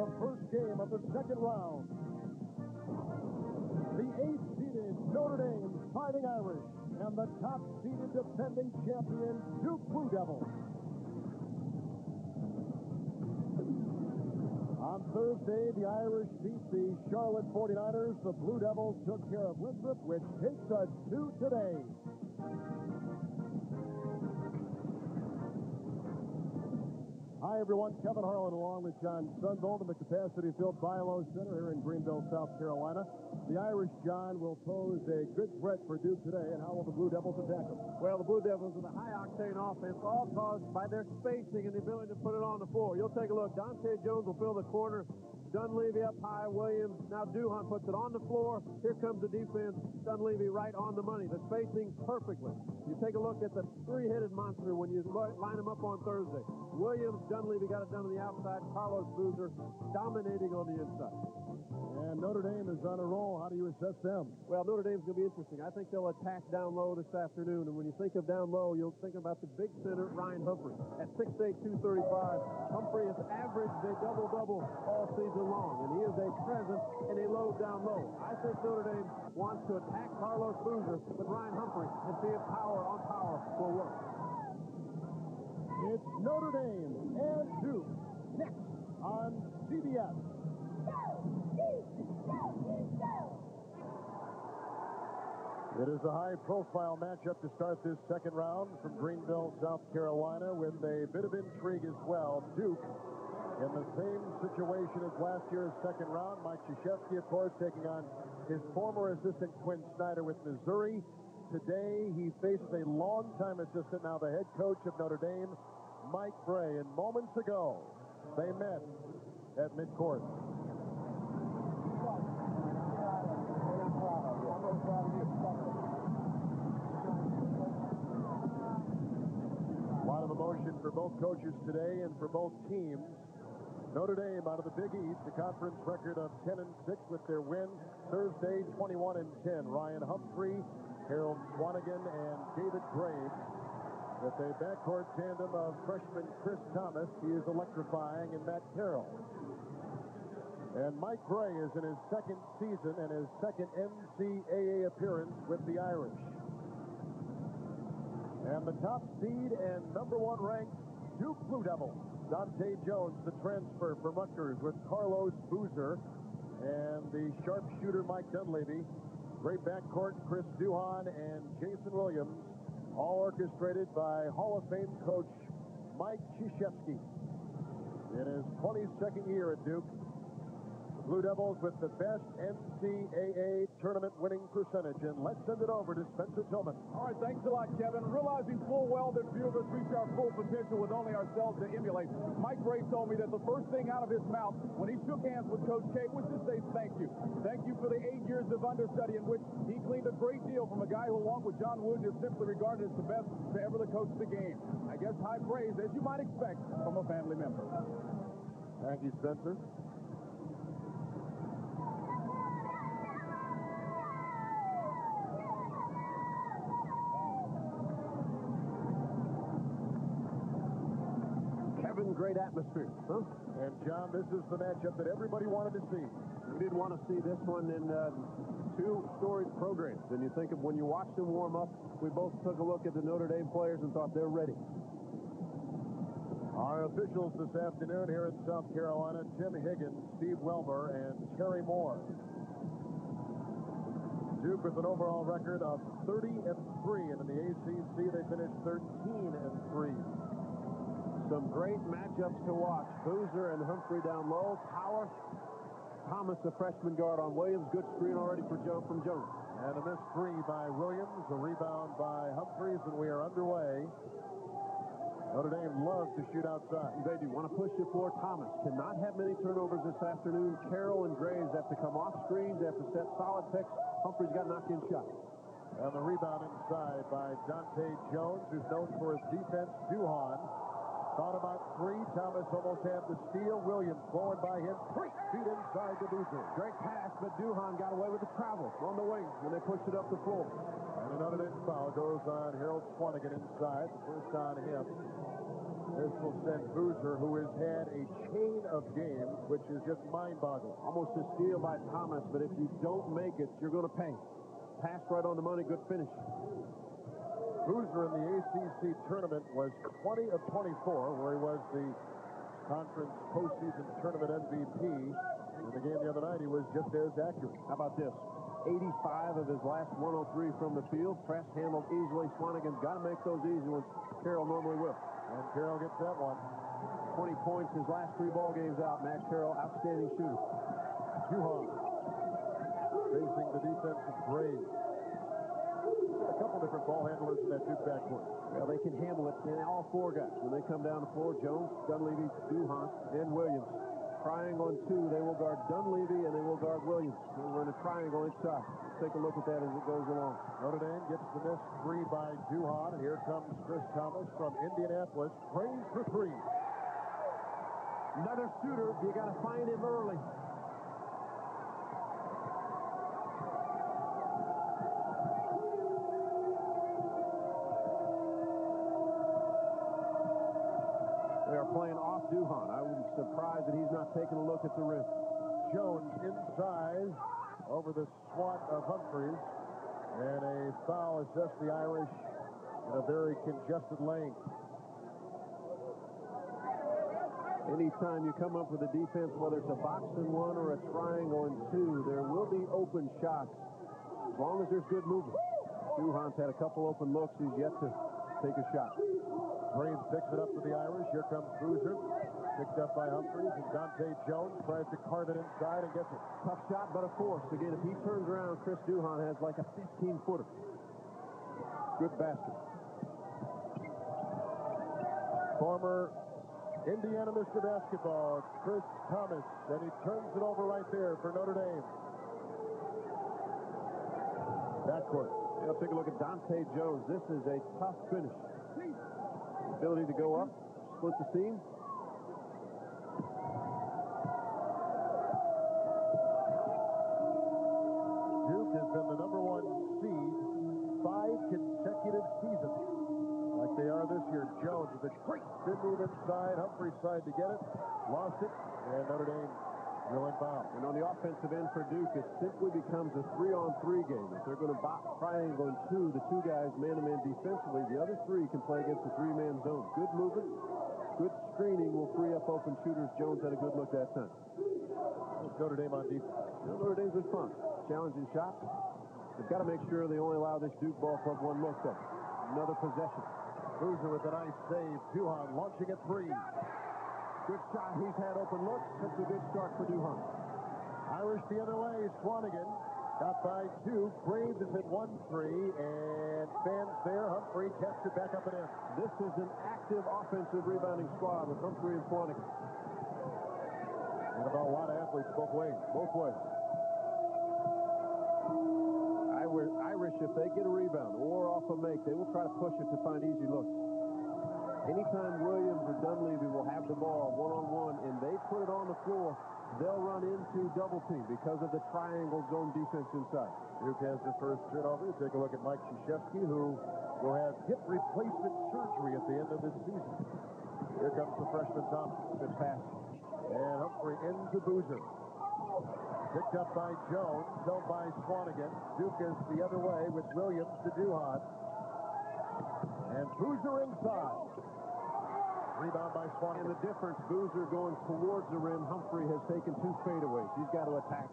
the first game of the second round. The 8th-seeded Notre Dame Fighting Irish and the top-seeded defending champion Duke Blue Devils. On Thursday, the Irish beat the Charlotte 49ers. The Blue Devils took care of Winthrop, which takes us to today. Hi, everyone. Kevin Harlan along with John Sundvold in the capacity-filled Bilo Center here in Greenville, South Carolina. The Irish, John, will pose a good threat for Duke today, and how will the Blue Devils attack them? Well, the Blue Devils with a high-octane offense, all caused by their spacing and the ability to put it on the floor. You'll take a look. Dante Jones will fill the corner. Dunleavy up high, Williams. Now Duhan puts it on the floor. Here comes the defense. Dunleavy right on the money. The spacing perfectly. You take a look at the three-headed monster when you line them up on Thursday. Williams, Dunleavy got it done on the outside. Carlos Boozer dominating on the inside. And Notre Dame is on a roll. How do you assess them? Well, Notre Dame's going to be interesting. I think they'll attack down low this afternoon. And when you think of down low, you'll think about the big center, Ryan Humphrey. At 6'8", 235, Humphrey has averaged a double-double all season long. And he is a presence in a low down low. I think Notre Dame wants to attack Carlos Boozer with Ryan Humphrey and see if power on power will work. It's Notre Dame and Duke next on CBS. It is a high-profile matchup to start this second round from Greenville, South Carolina, with a bit of intrigue as well. Duke in the same situation as last year's second round. Mike Krzyzewski, of course, taking on his former assistant Quinn Snyder with Missouri. Today, he faces a longtime assistant, now the head coach of Notre Dame, Mike Brey. And moments ago, they met at midcourt. A lot of emotion for both coaches today and for both teams. Notre Dame out of the Big East, a conference record of 10-6 with their win Thursday, 21-10. Ryan Humphrey, Harold Swanigan, and David Graves with a backcourt tandem of freshman Chris Thomas. He is electrifying, and Matt Carroll. And Mike Brey is in his second season and his second NCAA appearance with the Irish. And the top seed and number one ranked Duke Blue Devils. Dante Jones, the transfer from Rutgers, with Carlos Boozer and the sharpshooter Mike Dunleavy. Great backcourt, Chris Duhan and Jason Williams, all orchestrated by Hall of Fame coach Mike Krzyzewski. In his 22nd year at Duke, Blue Devils with the best NCAA tournament winning percentage. And let's send it over to Spencer Tillman. All right, thanks a lot, Kevin. Realizing full well that few of us reach our full potential with only ourselves to emulate, Mike Brey told me that the first thing out of his mouth when he shook hands with Coach K was to say thank you. Thank you for the 8 years of understudy in which he gleaned a great deal from a guy who, along with John Wooden, is simply regarded as the best to ever coach the game. I guess high praise, as you might expect, from a family member. Thank you, Spencer. Great atmosphere, huh? And, John, this is the matchup that everybody wanted to see. We did want to see this one in two storied programs. And you think of when you watch them warm up, we both took a look at the Notre Dame players and thought they're ready. Our officials this afternoon here in South Carolina, Tim Higgins, Steve Welmer, and Terry Moore. Duke with an overall record of 30-3, and in the ACC they finished 13-3. Some great matchups to watch. Boozer and Humphrey down low. Power. Thomas, the freshman guard on Williams. Good screen already from Jones. And a missed three by Williams. A rebound by Humphreys, and we are underway. Notre Dame loves to shoot outside. They do want to push the floor. Thomas cannot have many turnovers this afternoon. Carroll and Graves have to come off screens. They have to set solid picks. Humphrey's got knocked-in shot. And the rebound inside by Dante Jones, who's known for his defense. Duhan thought about three. Thomas almost had the steal. Williams blowing by him. 3 feet inside the Boozer. Great pass, but Duhan got away with the travel on the wing when they pushed it up the floor. And another Dame foul goes on Harold Swanigan inside. The first on him. This will send Boozer, who has had a chain of games, which is just mind-boggling. Almost a steal by Thomas, but if you don't make it, you're going to pay. Pass right on the money, good finish. Boozer in the ACC tournament was 20 of 24, where he was the conference postseason tournament MVP. In the game the other night, he was just as accurate. How about this? 85 of his last 103 from the field. Press handled easily. Swanigan's got to make those easy ones. Carroll normally will. And Carroll gets that one. 20 points his last 3 ball games out. Max Carroll, outstanding shooter. Duhon facing the defensive Graves. A couple different ball handlers in that Duke backcourt. Well, they can handle it, and all 4 guys. When they come down the floor, Jones, Dunleavy, Duhon, and Williams. Triangle on 2, they will guard Dunleavy, and they will guard Williams. We're in a triangle inside. Take a look at that as it goes along. Notre Dame gets the missed 3 by Duhon, and here comes Chris Thomas from Indianapolis. Praise for 3. Another shooter, you got to find him early. They are playing off Duhon. I would be surprised that he's not taking a look at the rim. Jones inside over the swat of Humphreys, and a foul assessed the Irish in a very congested lane. Anytime you come up with a defense, whether it's a box and 1 or a triangle and 2, there will be open shots as long as there's good movement. Duhon's had a couple open looks. He's yet to take a shot. Graves picks it up for the Irish. Here comes Boozer. Picked up by Humphreys, and Dante Jones tries to carve it inside and gets it. Tough shot, but a force. Again, if he turns around, Chris Duhon has like a 15-footer. Good basket. Former Indiana Mr. Basketball, Chris Thomas, and he turns it over right there for Notre Dame. Backcourt. Yeah, take a look at Dante Jones. This is a tough finish. Ability to go up, split the seam. Duke has been the #1 seed 5 consecutive seasons, like they are this year. Jones with a great spin move inside. Humphreys tried to get it, lost it, and Notre Dame will inbound. And on the offensive end for Duke, it simply becomes a 3-on-3 game. If they're going to box triangle and 2, the 2 guys man-to-man defensively, the other 3 can play against the 3-man zone. Good movement, good screening will free up open shooters. Jones had a good look that time. Notre Dame on defense. Notre Dame's been fun. Challenging shots. They've got to make sure they only allow this Duke ball club 1 look, though. Another possession. Boozer with a nice save. Duhon launching at 3. Good shot. He's had open looks. That's a good start for Duhon. Irish the other way. Swanigan got by 2. Graves has hit 1-3, and fans there. Humphrey caps it back up and in. This is an active offensive rebounding squad with Humphrey and Swanigan. And about a lot of athletes both ways. Both ways. Irish, if they get a rebound or off a make, they will try to push it to find easy looks. Anytime Williams or Dunleavy will have the ball one-on-one and they put it on the floor, they'll run into double team because of the triangle zone defense inside. Duke has the first turnover. Take a look at Mike Krzyzewski, who will have hip replacement surgery at the end of this season. Here comes the freshman Thomas. Good pass. And Humphrey into Boozer. Picked up by Jones, held by Swanigan. Duke is the other way with Williams to Duhon. And Boozer inside. Rebound by Swanigan. And the difference, Boozer going towards the rim. Humphrey has taken 2 fadeaways. He's got to attack.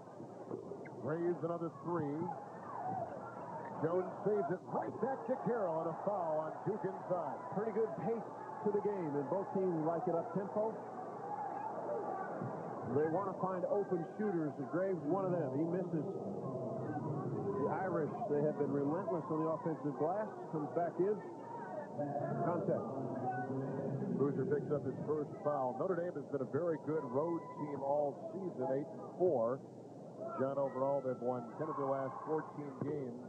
Graves another 3. Jones saves it right back to Carroll, and a foul on Duke inside. Pretty good pace to the game, and both teams like it up tempo. They want to find open shooters. Graves, one of them. He misses. The Irish, they have been relentless on the offensive glass. Comes back in. Contact. Boozer picks up his first foul. Notre Dame has been a very good road team all season, 8-4. John, overall, they've won 10 of their last 14 games.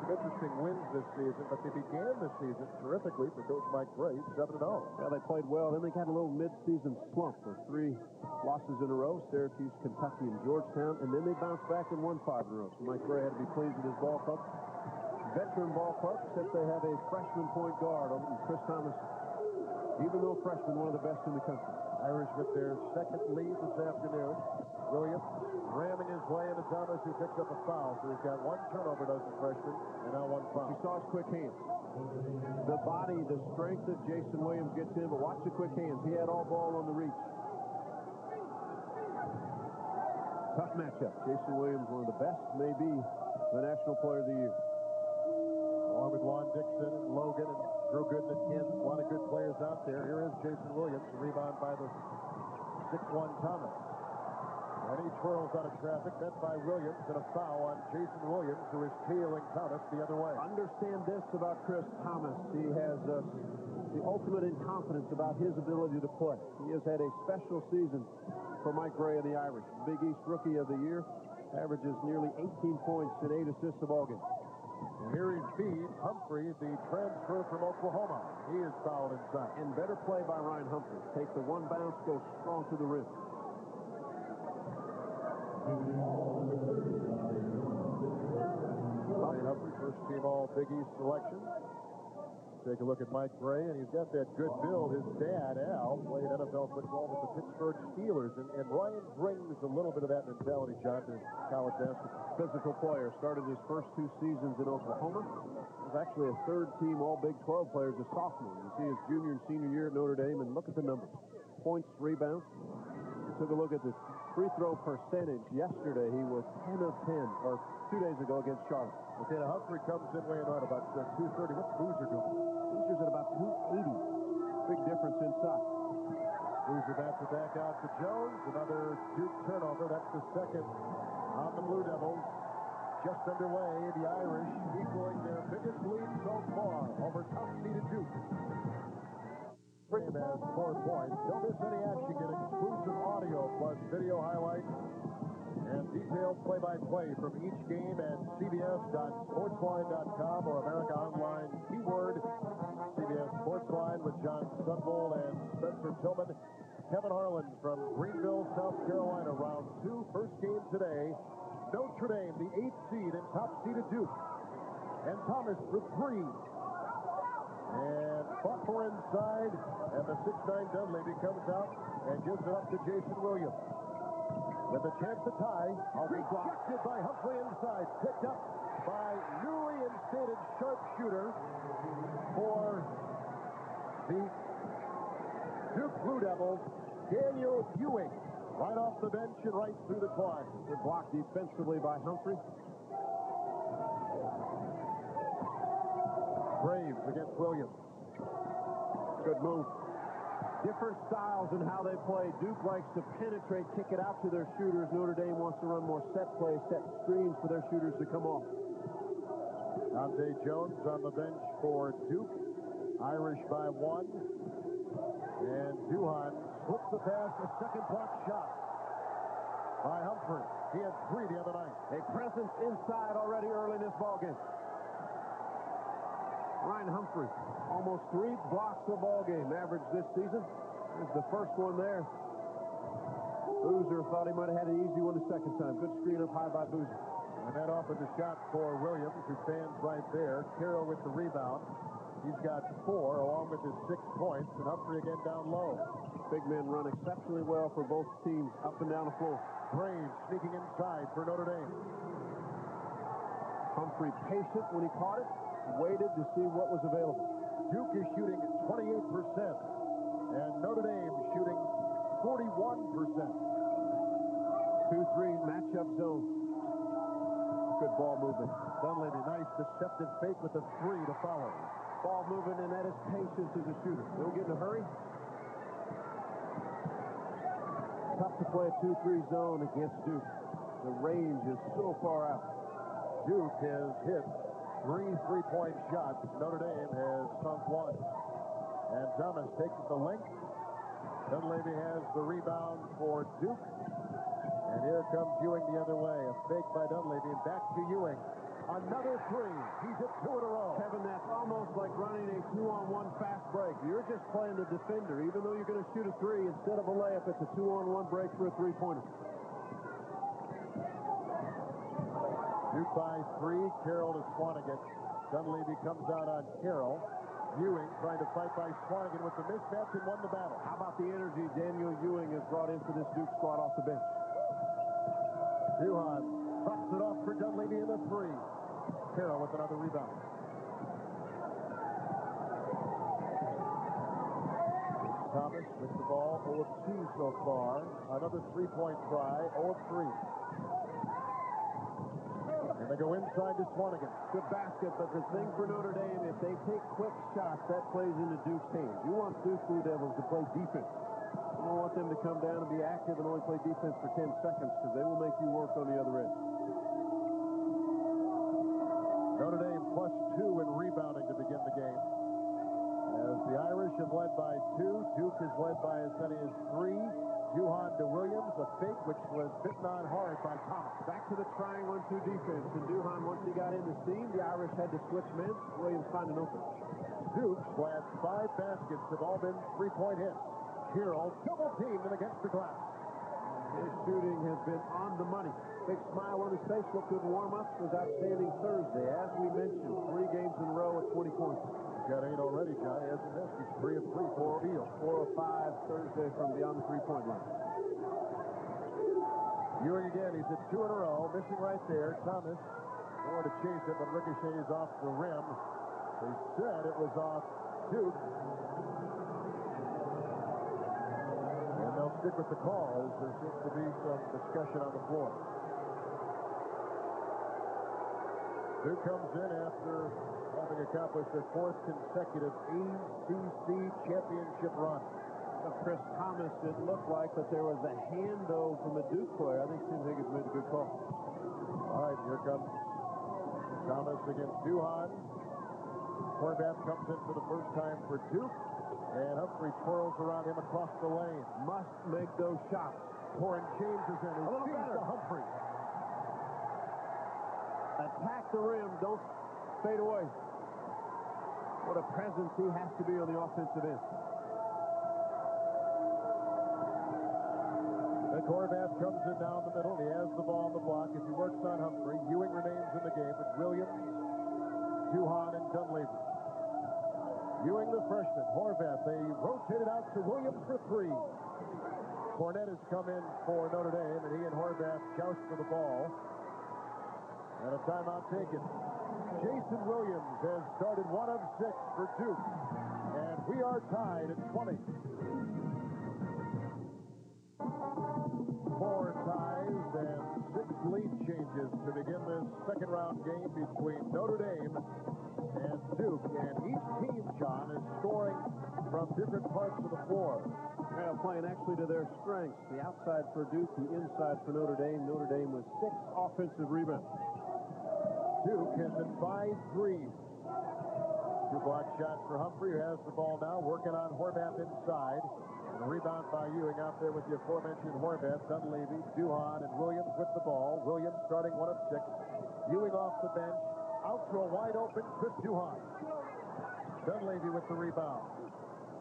Some interesting wins this season, but they began the season terrifically for Coach Mike Graves, 7-0. Yeah, they played well. Then they got a little mid-season slump with 3 losses in a row, Syracuse, Kentucky, and Georgetown, and then they bounced back and won 5 in a row. So Mike Graves had to be pleased with his ball club. Veteran ball club, except they have a freshman point guard, Chris Thomas, even though freshman, one of the best in the country. Irish with their second lead this afternoon. Williams ramming his way into Thomas, who picks up a foul. So he's got one turnover, does the freshman, and now one foul. You saw his quick hands. The body, the strength that Jason Williams gets in, but watch the quick hands. He had all ball on the reach. Tough matchup. Jason Williams, one of the best, maybe the National Player of the Year. Along with Lon Dixon and Logan and Drew Gooden at Kansas. A lot of good players out there. Here is Jason Williams. Rebound by the 6'1" Thomas. And he twirls out of traffic. Met by Williams and a foul on Jason Williams, who is tailing Thomas the other way. Understand this about Chris Thomas. He has the ultimate in confidence about his ability to play. He has had a special season for Mike Gray and the Irish. Big East Rookie of the Year. Averages nearly 18 points and 8 assists a ball game. And here he feeds Humphrey, the transfer from Oklahoma. He is fouled inside. And better play by Ryan Humphrey. Take the one bounce, go strong to the rim. Ryan Humphrey, first team all Big East selection. Take a look at Mike Gray, and he's got that good build. His dad, Al, played NFL football with the Pittsburgh Steelers, and Ryan brings a little bit of that mentality, John, to college basketball. Physical player. Started his first 2 seasons in Oklahoma. Was actually a third-team All-Big 12 player as a sophomore. You see his junior and senior year at Notre Dame, and look at the numbers. Points, rebounds. Took a look at the free throw percentage. Yesterday, he was 10 of 10, or 2 days ago against Charlotte. Okay, now Humphrey comes in weighing on about 230. What's Boozer doing? Boozer's at about 280. Big difference inside. Boozer bats it back out to Jones. Another Duke turnover. That's the second on the Blue Devils. Just underway, the Irish equaling their biggest lead so far over top-seeded Duke. Game has 4 points. Don't miss any action. Get exclusive audio plus video highlights and detailed play-by-play from each game at cbs.sportsline.com or America Online keyword CBS Sportsline with John Sundvold and Spencer Tillman. Kevin Harlan from Greenville, South Carolina, round 2, first game today. Notre Dame, the 8th seed and top-seeded Duke. And Thomas for 3. And fought for inside, and the 6'9" Dunleavy comes out and gives it up to Jason Williams. With a chance to tie, rejected by Humphrey inside, picked up by newly instated sharpshooter for the Duke Blue Devils, Daniel Ewing, right off the bench and right through the climb. Good block defensively by Humphrey. Braves against Williams. Good move. Different styles in how they play. Duke likes to penetrate, kick it out to their shooters. Notre Dame wants to run more set plays, set screens for their shooters to come off. Dante Jones on the bench for Duke. Irish by 1. And Duhan slips the pass, a second block shot by Humphrey. He had 3 the other night. A presence inside already early in this ballgame. Ryan Humphrey, almost 3 blocks a ball game average this season. There's the first one there. Boozer thought he might have had an easy one the second time. Good screen up high by Boozer. And that offers a shot for Williams, who stands right there. Carroll with the rebound. He's got 4, along with his 6 points, and Humphrey again down low. Big men run exceptionally well for both teams up and down the floor. Braves sneaking inside for Notre Dame. Humphrey patient when he caught it. Waited to see what was available. Duke is shooting 28%, and Notre Dame shooting 41%. 2-3 matchup zone. Good ball movement. Dunleavy, nice deceptive fake with the 3 to follow. Ball movement, and that is patience as a shooter. Don't get in a hurry. Tough to play a 2-3 zone against Duke. The range is so far out. Duke has hit 3 3-point shots. Notre Dame has sunk 1. And Thomas takes it the length. Dunleavy has the rebound for Duke. And here comes Ewing the other way. A fake by Dunleavy, and back to Ewing. Another 3. He's hit 2 in a row. Kevin, that's almost like running a 2-on-1 fast break. You're just playing the defender. Even though you're going to shoot a 3 instead of a layup, it's a 2-on-1 break for a 3-pointer. Duke by 3. Carroll to Swanigan. Dunleavy comes out on Carroll. Ewing trying to fight by Swanigan with the mismatch and won the battle. How about the energy Daniel Ewing has brought into this Duke squad off the bench? Duhan bucks it off for Dunleavy in the 3. Carroll with another rebound. Thomas with the ball, 0 of 2 so far. Another three-point try, 0 of 3. And they go inside to Swanigan. Good basket, but the thing for Notre Dame, if they take quick shots, that plays into Duke's hands. You want Duke Blue Devils to play defense. You don't want them to come down and be active and only play defense for 10 seconds because they will make you work on the other end. Notre Dame +2 in rebounding to begin the game. As the Irish have led by 2, Duke has led by as many as 3. Duhan to Williams, a fake which was bitten on hard by Thomas. Back to the trying 1-2 defense. And Duhan, once he got in the seam, the Irish had to switch men. Williams found an open. Duke's last 5 baskets have all been three-point hits. Carroll double-teamed and against the glass. His shooting has been on the money. Big smile on his face. Looked good warm-up. Was outstanding Thursday. As we mentioned, 3 games in a row at 20 points. He's got 8 already, Johnny. Hasn't missed. He's 3 of 3 for field. 4 of 5 Thursday from beyond the three-point line. Ewing again. He's at 2 in a row. Missing right there. Thomas wanted to chase it, but ricochets off the rim. They said it was off Duke. And they'll stick with the call as there seems to be some discussion on the floor. Duke comes in after having accomplished their 4th consecutive ACC championship run. Chris Thomas, it looked like, but there was a hand, though, from a Duke player. I think Tim Higgins made a good call. All right, here comes Thomas against Duhan. Horvath comes in for the first time for Duke, and Humphrey twirls around him across the lane. Must make those shots. Torrin James is in. He feeds to Humphrey. Attack the rim. Don't fade away. What a presence he has to be on the offensive end. And Horvath comes in down the middle. He has the ball on the block as he works on Humphrey. Ewing remains in the game with Williams, Duhan, and Dunleavy. Ewing, the freshman. Horvath, they rotated out to Williams for 3. Cornette has come in for Notre Dame, and he and Horvath joust for the ball. And a timeout taken. Jason Williams has started 1 of 6 for Duke. And we are tied at 20. 4 ties and 6 lead changes to begin this second round game between Notre Dame and Duke. And each team, John, is scoring from different parts of the floor. They're playing actually to their strengths. The outside for Duke, the inside for Notre Dame. Notre Dame with 6 offensive rebounds. Duke has been by 3. 2 block shots for Humphrey, who has the ball now, working on Horvath inside. And a rebound by Ewing out there with the aforementioned Horvath, Dunleavy, Duhan, and Williams with the ball. Williams starting 1 of 6. Ewing off the bench, out to a wide open Chris Duhan. Dunleavy with the rebound.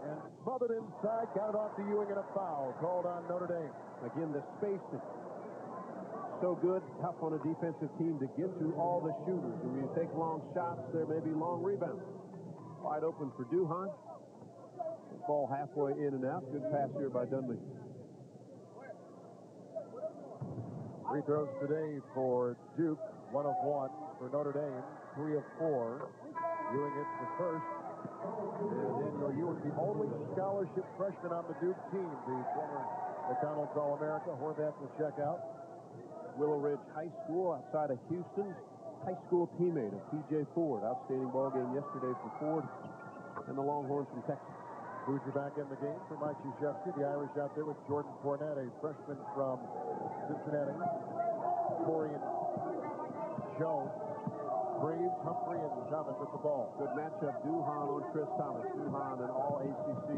And smothered inside, got it off to Ewing, and a foul called on Notre Dame. Again, the spacing. So good, tough on a defensive team to get to all the shooters. And when you take long shots, there may be long rebounds. Wide open for Duhan. Ball halfway in and out. Good pass here by Dunleavy. Free throws today for Duke, 1 of 1. For Notre Dame, 3 of 4. Ewing hits the first. And Daniel Ewing, the only scholarship freshman on the Duke team. The former McDonald's All-America. Horvath will check out. Willow Ridge High School outside of Houston. High school teammate of P.J. Ford. Outstanding ball game yesterday for Ford and the Longhorns from Texas. Boozer back in the game for Mike Krzyzewski. The Irish out there with Jordan Cornette, a freshman from Cincinnati. Corian Jones, Graves, Humphrey, and Thomas with the ball. Good matchup. Duhan on Chris Thomas. Duhan, an all-ACC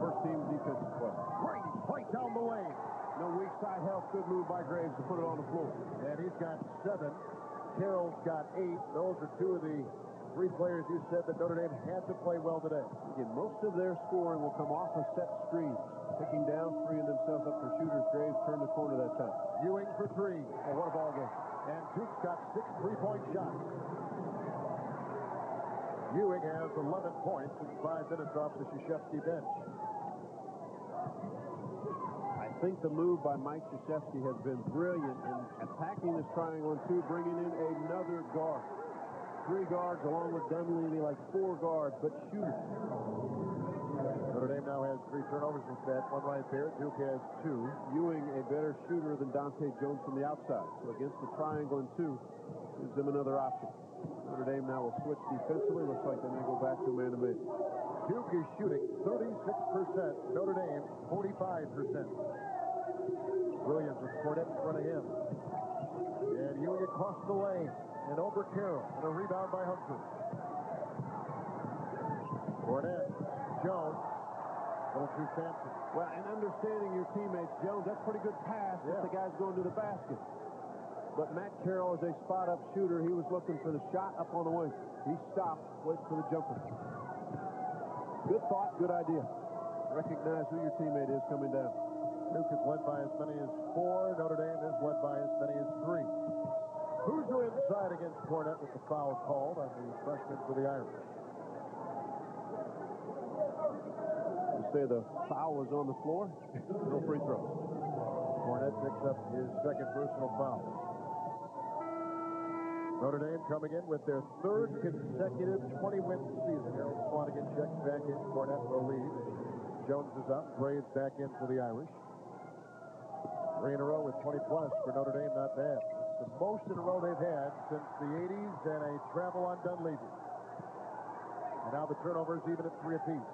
first-team defensive player. Graves right down the lane. No weak side help. Good move by Graves to put it on the floor. And he's got 7. Carroll's got 8. Those are 2 of the 3 players you said that Notre Dame had to play well today. Again, most of their scoring will come off a set screen. Picking down, freeing themselves up for shooters. Graves turned the corner that time. Ewing for 3. Oh, what a ball game. And Duke's got 6 3-point shots. Ewing has 11 points in 5 minutes off the Krzyzewski bench. I think the move by Mike Krzyzewski has been brilliant in attacking this triangle and two, bringing in another guard. 3 guards along with Dunleavy, like 4 guards, but shooters. Notre Dame now has 3 turnovers with that one right there. Duke has 2. Ewing a better shooter than Dante Jones from the outside. So against the triangle and 2, gives them another option. Notre Dame now will switch defensively. Looks like they may go back to man-to-man. Duke is shooting 36%. Notre Dame 45%. Williams with Cornette in front of him. And Ewing across the lane. And over Carroll. And a rebound by Humphrey. Cornette. Jones. A little too fancy. Well, and understanding your teammates, Jones, that's a pretty good pass if the guy's going to the basket. But Matt Carroll is a spot-up shooter. He was looking for the shot up on the wing. He stopped, waiting for the jumper. Good thought, good idea. Recognize who your teammate is coming down. Duke is led by as many as 4. Notre Dame is led by as many as 3. Boozer inside against Cornette with the foul called on the freshman for the Irish. You say the foul was on the floor? No free throws. Cornette picks up his second personal foul. Notre Dame coming in with their 3rd consecutive 20-win season. Harold Swanigan checks back in. Cornette will lead. Jones is up. Graves back in for the Irish. 3 in a row with 20-plus for Notre Dame. Not bad. The most in a row they've had since the 80s and a travel on Dunleavy. And now the turnovers even at 3 apiece.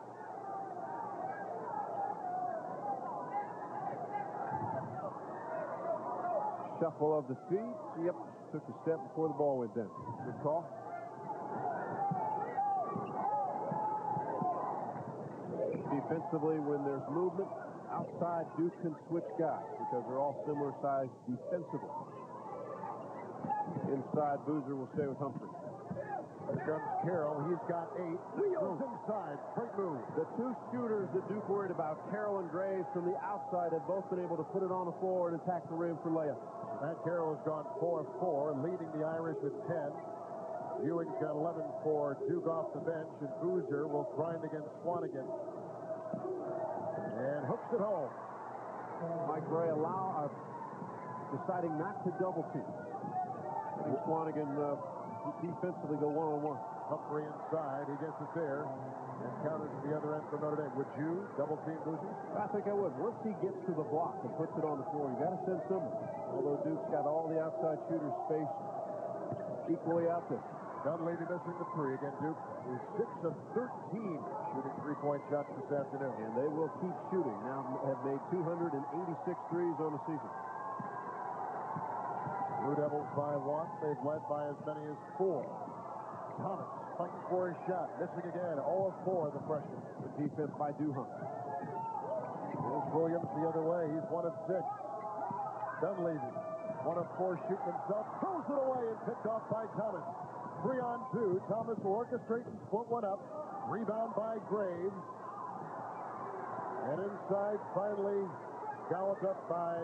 Shuffle of the feet. Yep. Took a step before the ball went down. Good call. Defensively, when there's movement, outside Duke can switch guys because they're all similar size defensively. Inside, Boozer will stay with Humphrey. Here comes Carroll. He's got 8. Wheels inside. Straight move. The 2 shooters that Duke worried about, Carroll and Graves from the outside, have both been able to put it on the floor and attack the rim for layups. Matt Carroll has gone 4-4, leading the Irish with 10. Ewing's got 11 for Duke off the bench, and Boozer will grind against Swanigan. And hooks it home. Mike Gray deciding not to double team. Letting Swanigan defensively go one-on-one. Humphrey inside. He gets it there. And counters at the other end for Notre Dame. Would you double team Boozer? I think I would. Once he gets to the block and puts it on the floor, you got to send someone. Although Duke's got all the outside shooters spaced equally out there. Dunleavy missing the 3. Again, Duke is 6 of 13 shooting 3-point shots this afternoon. And they will keep shooting. Now have made 286 threes on the season. Blue Devils by 1. They've led by as many as 4. Thomas fighting for his shot. Missing again. 0 of 4, the freshman. Good defense by Duhon. There's Williams the other way. He's 1 of 6. Dunleavy, 1 of 4 shooting himself. Throws it away and picked off by Thomas. 3 on 2. Thomas will orchestrate and put one up. Rebound by Graves. And inside, finally, galloped up by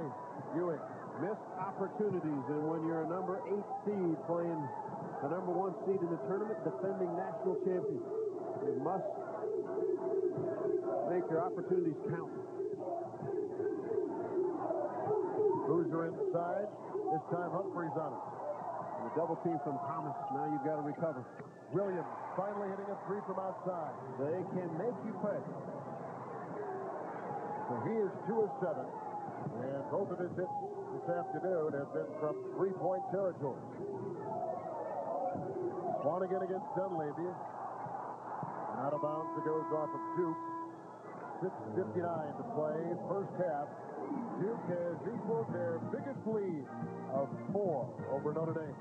Ewing. Missed opportunities, and when you're a number 8 seed playing the number 1 seed in the tournament, defending national champion, you must make your opportunities count. Boozer inside. This time Humphrey's on it. And the double team from Thomas. Now you've got to recover. Williams finally hitting a 3 from outside. They can make you pay. So he is 2 of 7. And both of his hits this afternoon have been from 3-point territory. Swanigan against Dunleavy. And out of bounds, it goes off of Duke. 6:59 to play. First half. Duke has equaled their biggest lead of 4 over Notre Dame.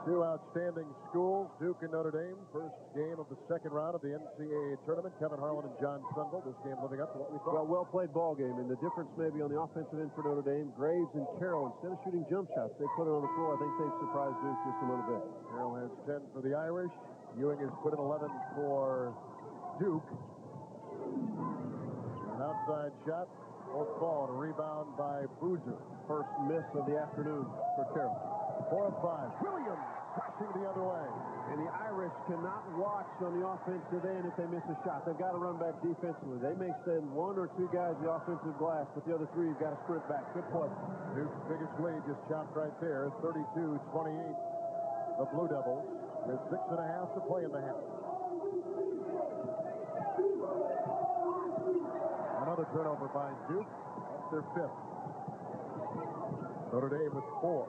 2 outstanding schools, Duke and Notre Dame. First game of the second round of the NCAA tournament. Kevin Harlan and John Sunville. This game living up to what we thought. Well played ball game, and the difference maybe on the offensive end for Notre Dame, Graves and Carroll, instead of shooting jump shots, they put it on the floor. I think they've surprised Duke just a little bit. Carroll has 10 for the Irish. Ewing has put in 11 for Duke. An outside shot. Won't fall. A rebound by Boozer. First miss of the afternoon for Carroll. 4 of 5. Williams crashing the other way. And the Irish cannot watch on the offensive end if they miss a shot. They've got to run back defensively. They may send 1 or 2 guys the offensive glass, but the other 3 have got to sprint back. Good play. Duke's biggest lead just chopped right there, 32-28. The Blue Devils with 6.5 to play in the half. Another turnover by Duke. That's their 5th. Notre Dame with 4.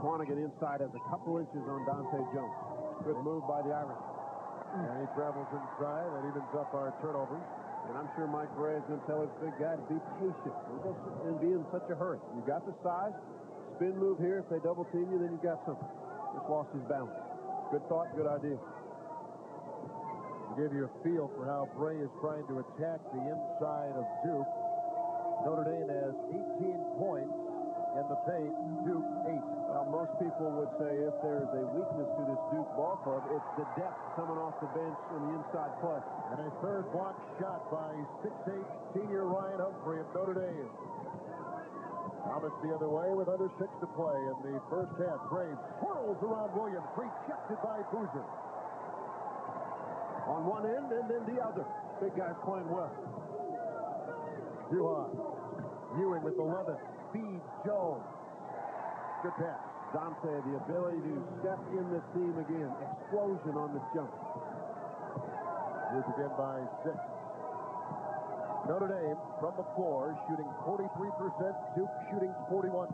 Swanigan inside has a couple inches on Dante Jones. Good move by the Irish. And he travels inside. That evens up our turnovers. And I'm sure Mike Bray is going to tell his big guy to be patient and be in such a hurry. You got the size. Spin move here. If they double team you, then you've got something. Just lost his balance. Good thought, good idea. To give you a feel for how Bray is trying to attack the inside of Duke, Notre Dame has 18 points in the paint. Duke 8. Well, most people would say if there's a weakness to this Duke ball club, it's the depth coming off the bench on the inside play. And a third block shot by 6'8" senior Ryan Humphrey of Notre Dame. Thomas the other way with under 6 to play in the first half. Graves swirls around Williams, rejected by Boozer. On one end and then the other. Big guy's playing well. Duhan. Ewing with 11. Feeds Jones. Good pass. Dante, the ability to step in the seam again. Explosion on the jump. Duke again by 6. Notre Dame from the floor shooting 43%. Duke shooting 41%.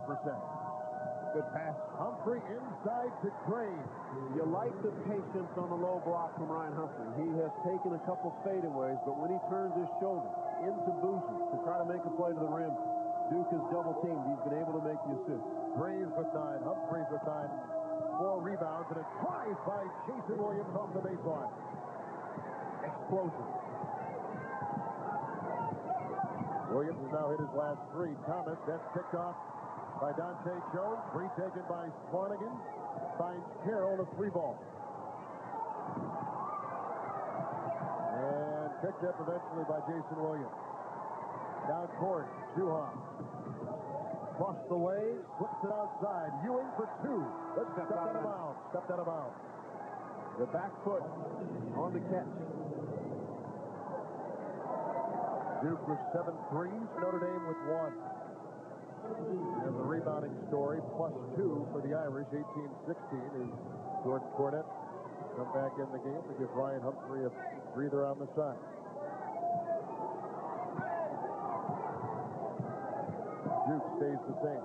Good pass. Humphrey inside to Graves. You like the patience on the low block from Ryan Humphrey. He has taken a couple fadeaways, but when he turns his shoulder into Boozer to try to make a play to the rim, Duke is double teamed. He's been able to make the assist. Graves with 9. Humphreys with 9. 4 rebounds and a drive by Jason Williams off the baseline. Explosion. Williams has now hit his last 3. Thomas, that's picked off by Dante Jones. Free taken by Swanigan. Finds Carroll a 3 ball. And picked up eventually by Jason Williams. Down court, Duhan. Across the legs, flips it outside. Ewing for 2. Let's step out of bounds. Stepped out of bounds. The back foot on the catch. Duke with 7 threes. Notre Dame with 1. And the rebounding story, +2 for the Irish, 18-16, is Jordan Cornette come back in the game to give Ryan Humphrey a breather on the side. Duke stays the same.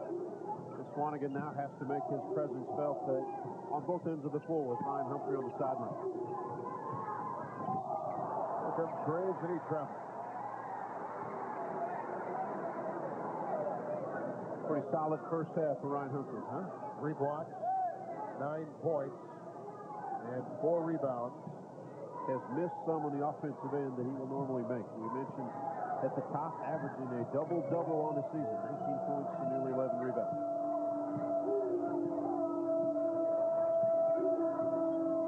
Swanigan now has to make his presence felt on both ends of the floor with Ryan Humphrey on the sideline. Here comes Graves and he travels. Pretty solid first half for Ryan Humphrey, huh? 3 blocks, 9 points, and 4 rebounds. Has missed some on the offensive end that he will normally make. We mentioned at the top, averaging a double-double on the season, 19 points and nearly 11 rebounds.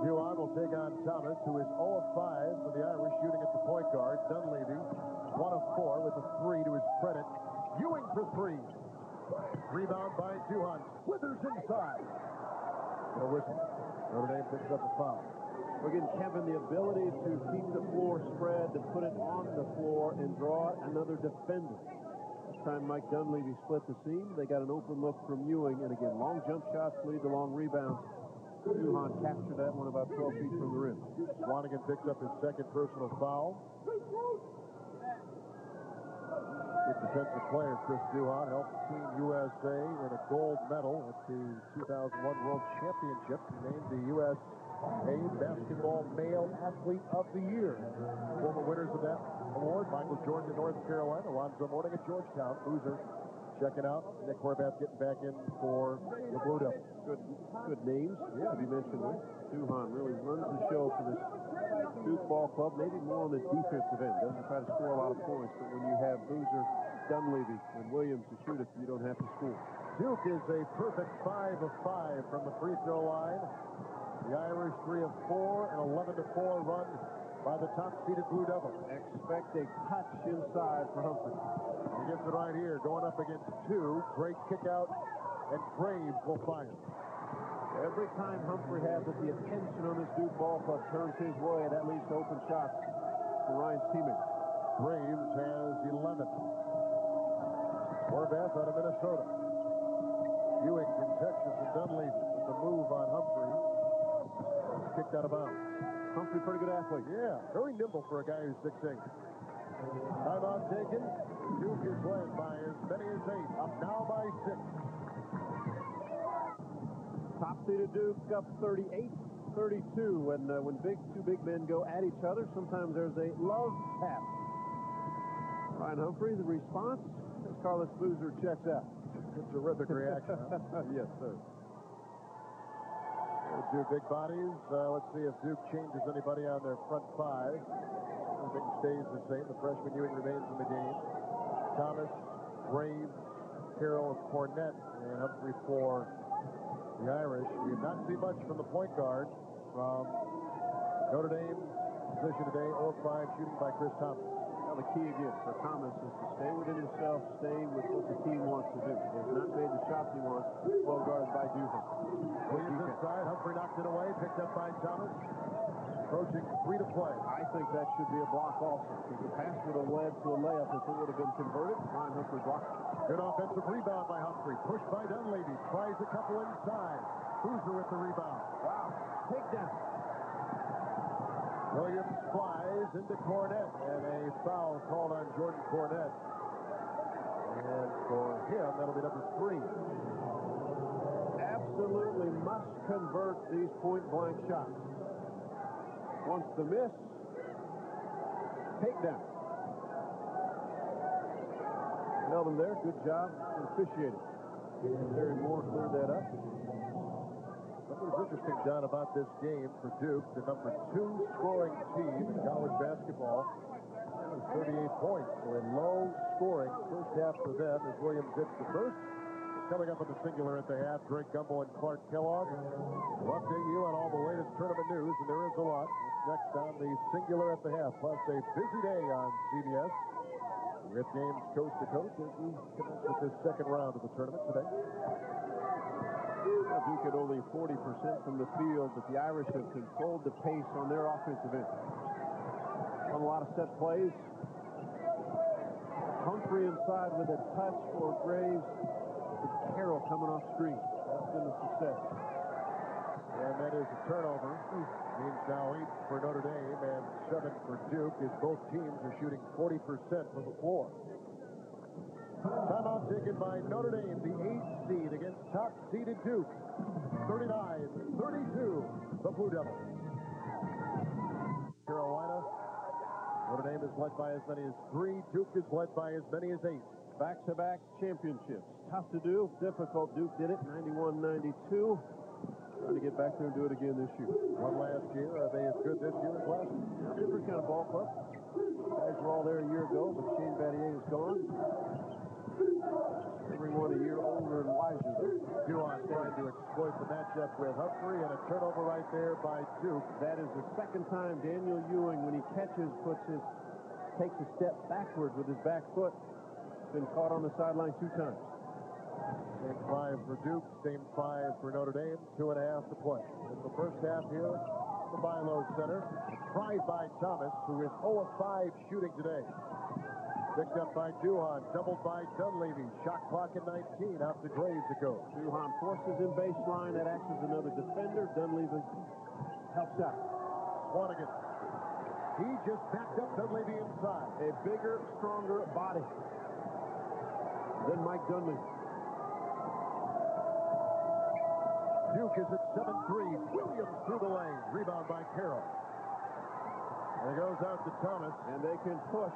Duhan will take on Thomas, who is 0 of 5 for the Irish, shooting at the point guard. Dunleavy, 1 of 4 with a 3 to his credit. Ewing for 3. Rebound by Duhan. Withers inside. No whistle. Notre Dame picks up a foul. Again, Kevin, the ability to keep the floor spread, to put it on the floor and draw another defender. This time Mike Dunleavy split the seam. They got an open look from Ewing. And again, long jump shots lead to long rebounds. Duhan captured that one about 12 feet from the rim. Swanigan picks up his 2nd personal foul. Good defensive player, Chris Duhan, helped Team USA win a gold medal at the 2001 World Championship. He named the USA Basketball Male Athlete of the Year. Former winners of that award, Michael Jordan at North Carolina, Alonzo Mourning at Georgetown. Boozer checking out. Nick Horvath getting back in for the Blue Devils. Good names to be mentioned with. Duhan really runs the show for this Duke ball club, maybe more on the defensive end. Doesn't try to score a lot of points, but when you have Boozer, Dunleavy, and Williams to shoot it, you don't have to score. Duke is a perfect 5 of 5 from the free throw line. The Irish 3 of 4, an 11-4 run by the top-seeded Blue Devils. Expect a touch inside for Humphrey. He gets it right here, going up against two. Great kick out, and Graves will fire. Every time Humphrey has it, the attention on this Duke ball club turns his way. That leads to open shots for Ryan's teammates. Graves has 11. Horvath out of Minnesota. Ewing from Texas and Dunleavy with the move on Humphrey. Kicked out of bounds. Humphrey, pretty good athlete. Yeah, very nimble for a guy who's 6'8". Timeout taken. Duke is led by as many as 8. Up now by 6. Top-seeded Duke up 38-32. And when two big men go at each other, sometimes there's a love tap. Ryan Humphrey, the response as Carlos Boozer checks out. It's a terrific reaction. Yes, sir. Two big bodies. Let's see if Duke changes anybody on their front five. Everything stays the same. The freshman Ewing remains in the game. Thomas, Graves, Carroll, Cornett, and Humphrey for the Irish. We have not seen much from the point guard from Notre Dame's position today. 0-5 shooting by Chris Thomas. Well, the key again for Thomas is to stay within himself, stay with what the team wants to do. He has not made the shots he wants. Well guarded by Duhan. Williams inside. Humphrey knocked it away. Picked up by Thomas. Approaching 3 to play. I think that should be a block also. The pass would have led to a layup if it would have been converted. Ryan Humphrey blocked it. Good offensive rebound by Humphrey. Pushed by Dunleavy. Tries a couple inside. Boozer with the rebound. Wow. Takedown. Williams flies into Cornett, and a foul called on Jordan Cornett. And for him, that'll be number 3. Absolutely must convert these point-blank shots. Once the miss, takedown. Held him there. Good job officiating. Terry Moore cleared that up. What was interesting, Don, about this game for Duke, the number 2 scoring team in college basketball, 38 points. So a low scoring first half for them as Williams hits the first. Coming up at the singular at the half, Drake Gumbel and Clark Kellogg will update you on all the latest tournament news, and there is a lot. Next on the singular at the half, plus a busy day on CBS with games coast to coast as we commence with this second round of the tournament today. Duke at only 40% from the field, but the Irish have controlled the pace on their offensive end. On a lot of set plays. Humphrey inside with a touch for Graves. Carroll coming off screen. That's been a success. And that is a turnover. Means now 8 for Notre Dame and 7 for Duke, as both teams are shooting 40% from the floor. Timeout taken by Notre Dame, the 8th seed against top-seeded Duke. 39-32, the Blue Devils. Carolina, Notre Dame is led by as many as 3. Duke is led by as many as 8. Back-to-back championships. Tough to do, difficult. Duke did it, 91-92. Trying to get back there and do it again this year. One last year. Are they as good this year as last year? Different kind of ball club. Guys were all there a year ago, but Shane Battier is gone. Everyone a year older and wiser. Duhan trying to exploit the matchup with Humphrey, and a turnover right there by Duke. That is the second time Daniel Ewing, when he catches, takes a step backward with his back foot. Been caught on the sideline 2 times. Same 5 for Duke, same 5 for Notre Dame, 2.5 to play. In the first half here, the Bilo Center, tried by Thomas, who is 0 of 5 shooting today. Picked up by Duhan, doubled by Dunleavy. Shot clock at 19, out to Graves it goes. Duhan forces him baseline, that acts as another defender. Dunleavy helps out. Swanigan. He just backed up Dunleavy inside. A bigger, stronger body than Mike Dunleavy. Duke is at 7-3. Williams through the lane. Rebound by Carroll. And it goes out to Thomas. And they can push.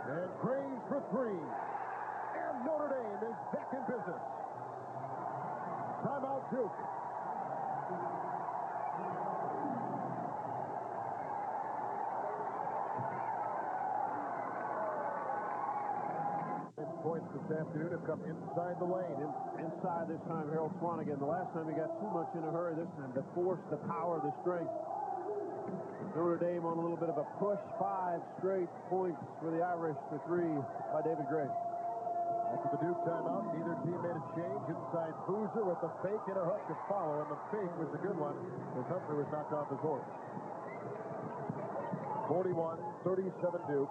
And Graves for 3. And Notre Dame is back in business. Timeout Duke. Points this afternoon have come inside the lane. Inside this time, Harold Swanigan. The last time he got too much in a hurry. This time, the force, the power, the strength. Notre Dame on a little bit of a push. 5 straight points for the Irish. The 3 by David Gray. After the Duke timeout, neither team made a change. Inside Boozer with the fake and a hook to follow, and the fake was a good one as Humphrey was knocked off his horse. 41-37 Duke.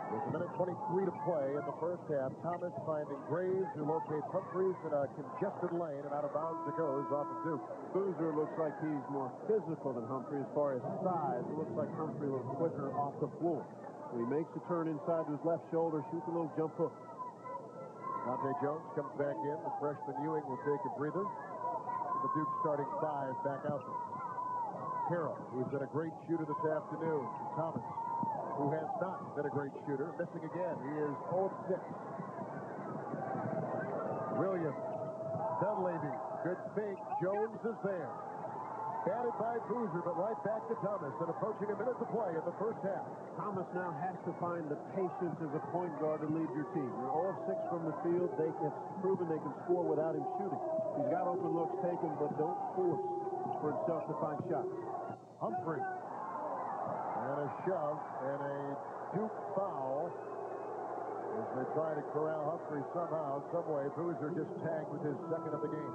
With a minute 23 to play in the first half, Thomas finding Graves, who locates Humphreys in a congested lane, and out of bounds it goes off of Duke. Boozer looks like he's more physical than Humphrey as far as size. It looks like Humphrey a little quicker off the floor. So he makes a turn inside to his left shoulder, shoots a little jump hook. Dante Jones comes back in. The freshman Ewing will take a breather. The Duke starting 5 back out there. Carroll, who's been a great shooter this afternoon. Thomas, who has not been a great shooter, missing again. He is 0 of 6. Williams, Dunleavy, good fake. Jones is there. Batted by Boozer, but right back to Thomas, and approaching a minute to play in the first half. Thomas now has to find the patience as a point guard to lead your team. You're 0 of 6 from the field. It's proven they can score without him shooting. He's got open looks, take them, but don't force for himself to find shots. Humphrey. And a shove and a Duke foul as they try to corral Humphrey somehow, some way. Boozer just tagged with his second of the game.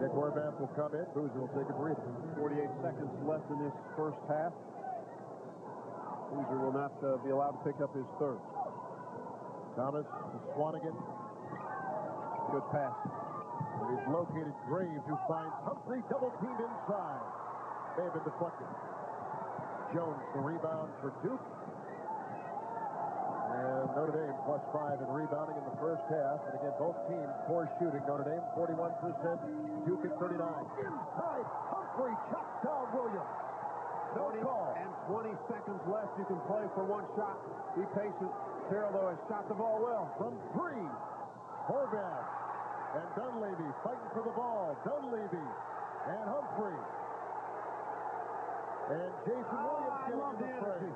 Nick Horvath will come in. Boozer will take a breather. 48 seconds left in this first half. Boozer will not be allowed to pick up his third. Thomas to Swanigan. Good pass. And he's located Graves, who finds Humphrey double-teamed inside. May have been deflected. Jones, the rebound for Duke. And Notre Dame +5 in rebounding in the first half. And again, both teams poor shooting. Notre Dame 41%, Duke at 39. Inside, Humphrey chops down Williams. No call. And 20 seconds left. You can play for one shot. Be patient. Carroll, though, has shot the ball well. From 3, Horvath and Dunleavy fighting for the ball. Dunleavy and Humphrey. And Jason Williams getting in the fray.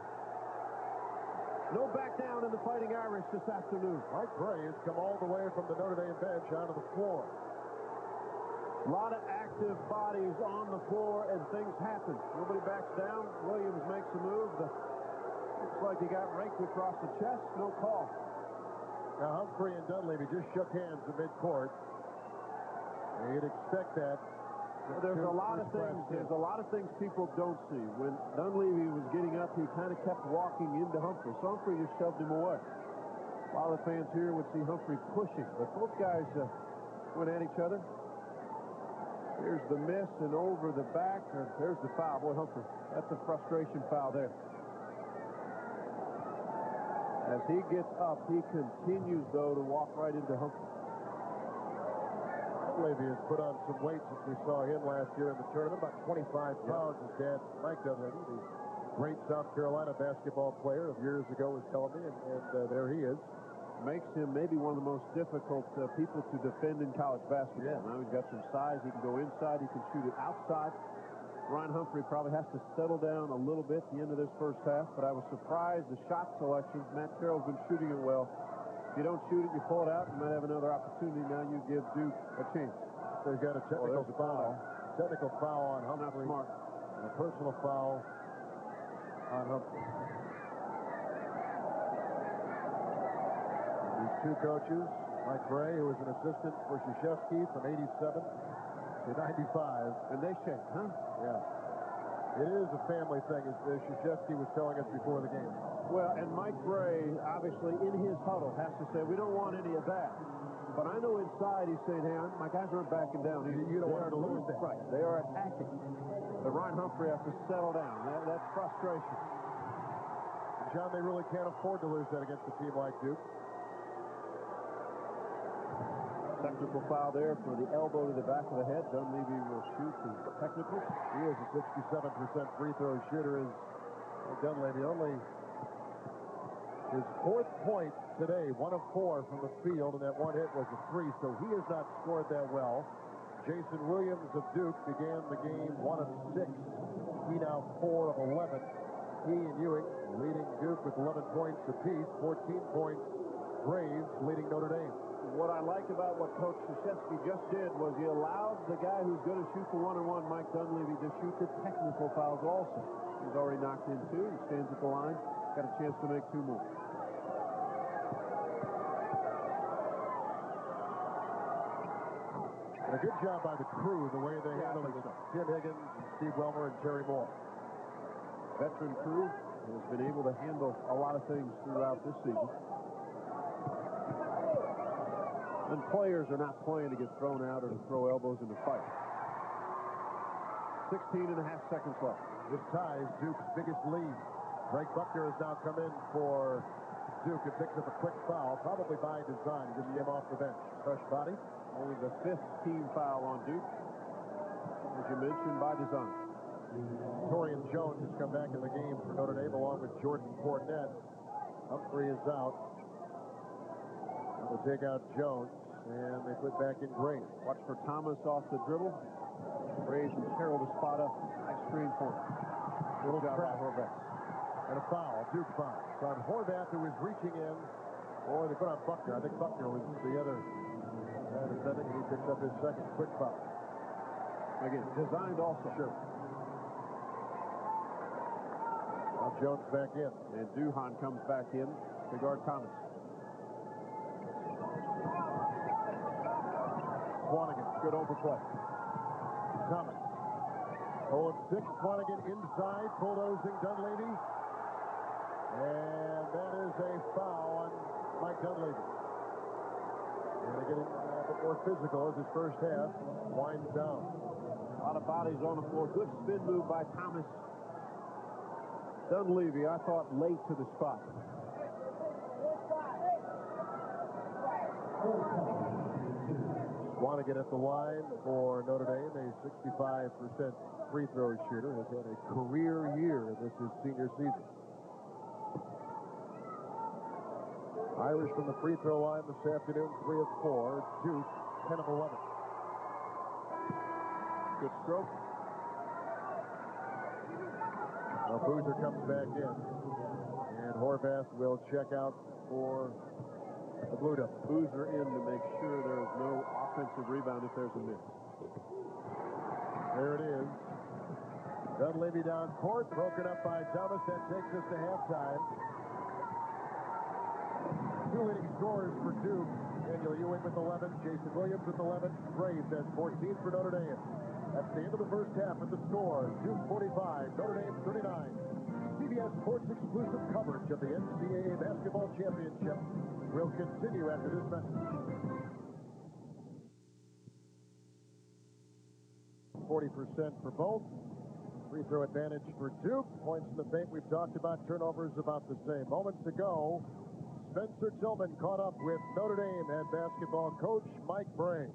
No back down in the Fighting Irish this afternoon. Mike Gray has come all the way from the Notre Dame bench onto the floor. A lot of active bodies on the floor, and things happen. Nobody backs down. Williams makes a move. Looks like he got raked across the chest. No call. Now Humphrey and Dunleavy just shook hands in midcourt. You'd expect that. There's a lot of things. There's a lot of things people don't see. When Dunleavy was getting up, he kind of kept walking into Humphrey. So Humphrey just shoved him away. A lot of the fans here would see Humphrey pushing, but both guys went at each other. Here's the miss, and over the back. There's the foul. Boy, Humphrey, that's a frustration foul there. As he gets up, he continues, though, to walk right into Humphrey. Dunleavy has put on some weight since we saw him last year in the tournament. About 25 pounds. His dad, Mike Dunleavy, the great South Carolina basketball player of years ago, was telling me, and there he is. Makes him maybe one of the most difficult people to defend in college basketball. Yeah. Now he's got some size. He can go inside. He can shoot it outside. Ryan Humphrey probably has to settle down a little bit at the end of this first half, but I was surprised the shot selection. Matt Carroll's been shooting it well. If you don't shoot it, you pull it out, you might have another opportunity. Now you give Duke a chance. They've got a technical foul. Technical foul on Humphrey. Not smart. And a personal foul on Humphrey. These two coaches, Mike Gray, who was an assistant for Krzyzewski from 87 to 95. And they shake, huh? Yeah. It is a family thing, as Krzyzewski was telling us before the game. Well, and Mike Gray, obviously, in his huddle, has to say, we don't want any of that. But I know inside he's saying, hey, my guys aren't backing down. You don't want to lose that. Right. They are attacking. But Ryan Humphrey has to settle down. That's frustration. John, they really can't afford to lose that against a team like Duke. Technical foul there for the elbow to the back of the head. Dunleavy will shoot the technical. He is a 67% free throw shooter. Is Dunleavy only his 4th point today, 1 of 4 from the field, and that one hit was a 3, so he has not scored that well. Jason Williams of Duke began the game 1 of 6. He now 4 of 11. He and Ewing leading Duke with 11 points apiece. 14 points Graves leading Notre Dame. what I like about what Coach Krzyzewski just did was he allowed the guy who's going to shoot the one-on-one, Mike Dunleavy, to shoot the technical fouls also. He's already knocked in 2. He stands at the line. Got a chance to make 2 more. And a good job by the crew, the way they handled it. Tim Higgins, Steve Welmer, and Terry Moore. Veteran crew has been able to handle a lot of things throughout this season. And players are not playing to get thrown out or to throw elbows in the fight. 16 and a half seconds left. This ties Duke's biggest lead. Greg Buckner has now come in for Duke and picks up a quick foul, probably by design. He just came off the bench. Fresh body. Only the 5th team foul on Duke, as you mentioned, by design. Torian Jones has come back in the game for Notre Dame along with Jordan Fournette. Humphrey is out. They'll take out Jones, and they put back in Gray. Watch for Thomas off the dribble. Graves and Carroll to spot up. Nice screen point. Little job by Horvath. And a foul, Duke foul. It's on Horvath, who was reaching in. Or they put on Buckner. I think Buckner was the other defendant. He picks up his second quick foul. Again, designed also. Sure. Now Jones back in. And Duhan comes back in to guard Thomas. Swanigan, good overplay. Thomas. Hole of 6. Swanigan inside, bulldozing Dunleavy. And that is a foul on Mike Dunleavy. And they're getting a bit more physical as his first half winds down. A lot of bodies on the floor. Good spin move by Thomas. Dunleavy, I thought, late to the spot. Swanigan at the line for Notre Dame, a 65% free throw shooter, has had a career year this is senior season. Irish from the free throw line this afternoon, 3 of 4. Duke, 10 of 11. Good stroke. Now Boozer comes back in, and Horvath will check out for the Blue Devils. Boozer in to make sure there is no offensive rebound if there's a miss. There it is. Dunleavy down court, broken up by Thomas. That takes us to halftime. 2 leading scorers for Duke. Daniel Ewing with 11, Jason Williams with 11, Graves has 14 for Notre Dame. That's the end of the first half with the score. Duke 45, Notre Dame 39. CBS Sports exclusive coverage of the NCAA Basketball Championship will continue after this message. 40% for both. Free throw advantage for Duke. Points in the paint we've talked about. Turnovers about the same. Moments ago, Spencer Tillman caught up with Notre Dame head basketball coach Mike Bray.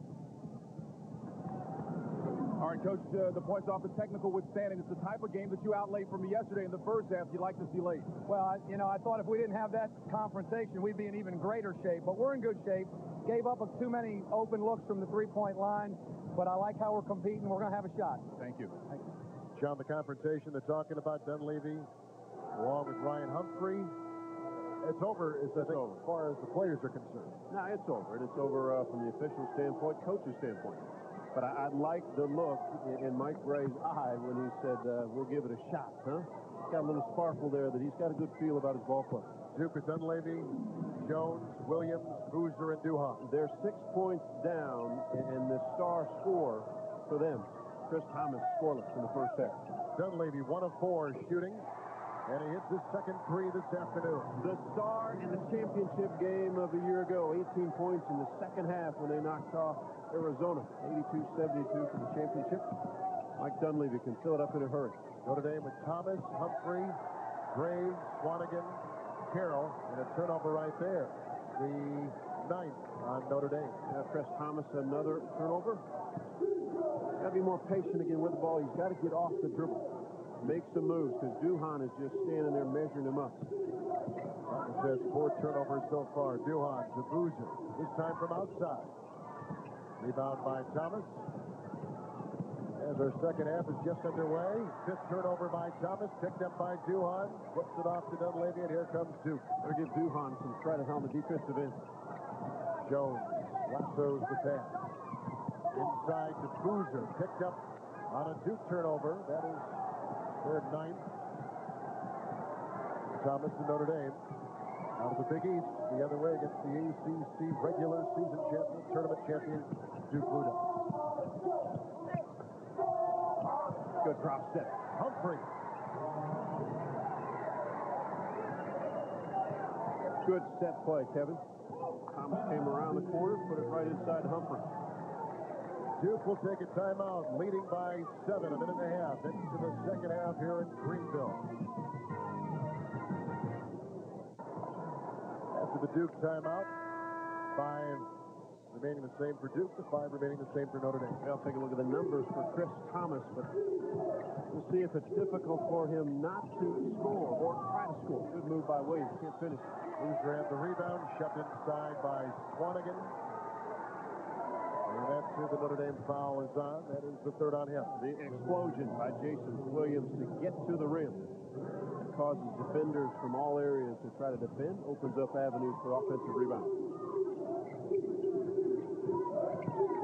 All right, Coach, the points off the technical withstanding. It's the type of game that you outlaid for me yesterday in the first half you'd like to see late. Well, I thought if we didn't have that confrontation, we'd be in even greater shape. But we're in good shape. Gave up too many open looks from the three-point line. But I like how we're competing. We're going to have a shot. Thank you. Thank you. John, the confrontation they're talking about, Dunleavy, along with Ryan Humphrey. It's over, as far as the players are concerned. No, it's over. And it's over from the official standpoint, coach's standpoint. But I like the look in Mike Bray's eye when he said, we'll give it a shot, huh? He's got a little sparkle there that he's got a good feel about his ball play. Duke with Dunleavy, Jones, Williams, Boozer, and Duhan. They're 6 points down, and the star scorer for them, Chris Thomas, scoreless in the first half. Dunleavy, 1 of 4 shooting, and he hits his second 3 this afternoon. The star in the championship game of a year ago, 18 points in the second half when they knocked off Arizona, 82-72 for the championship. Mike Dunleavy can fill it up in a hurry. Notre Dame with Thomas, Humphrey, Graves, Swanigan, Carroll, and a turnover right there. The 9th on Notre Dame. Chris Thomas, another turnover. Got to be more patient again with the ball. He's got to get off the dribble. Make some moves, because Duhan is just standing there measuring him up. Thomas has 4 turnovers so far. Duhan to Boozer, this time from outside. Rebound by Thomas. As our second half is just underway, 5th turnover by Thomas, picked up by Duhan, flips it off to Dunleavy, and here comes Duke. Better give Duhan some credit on the defensive end. Jones lassos the pass. Inside to Boozer. Picked up on a Duke turnover. That is their 9th. Thomas to Notre Dame. Out of the Big East, the other way against the ACC regular season champion, tournament champion, Duke Blue Devils. Good drop step. Humphrey. Good set play, Kevin. Thomas came around the corner, put it right inside Humphrey. Duke will take a timeout, leading by 7, a minute and a half into the second half here in Greenville. After the Duke timeout, 5 remaining the same for Duke, the 5 remaining the same for Notre Dame. I'll take a look at the numbers for Chris Thomas, but we'll see if it's difficult for him not to score or try to score. Good move by Williams. Can't finish. Boozer had the rebound, shoved inside by Swanigan. And that's who the Notre Dame foul is on. That is the 3rd on him. The explosion by Jason Williams to get to the rim causes defenders from all areas to try to defend, opens up avenues for offensive rebound.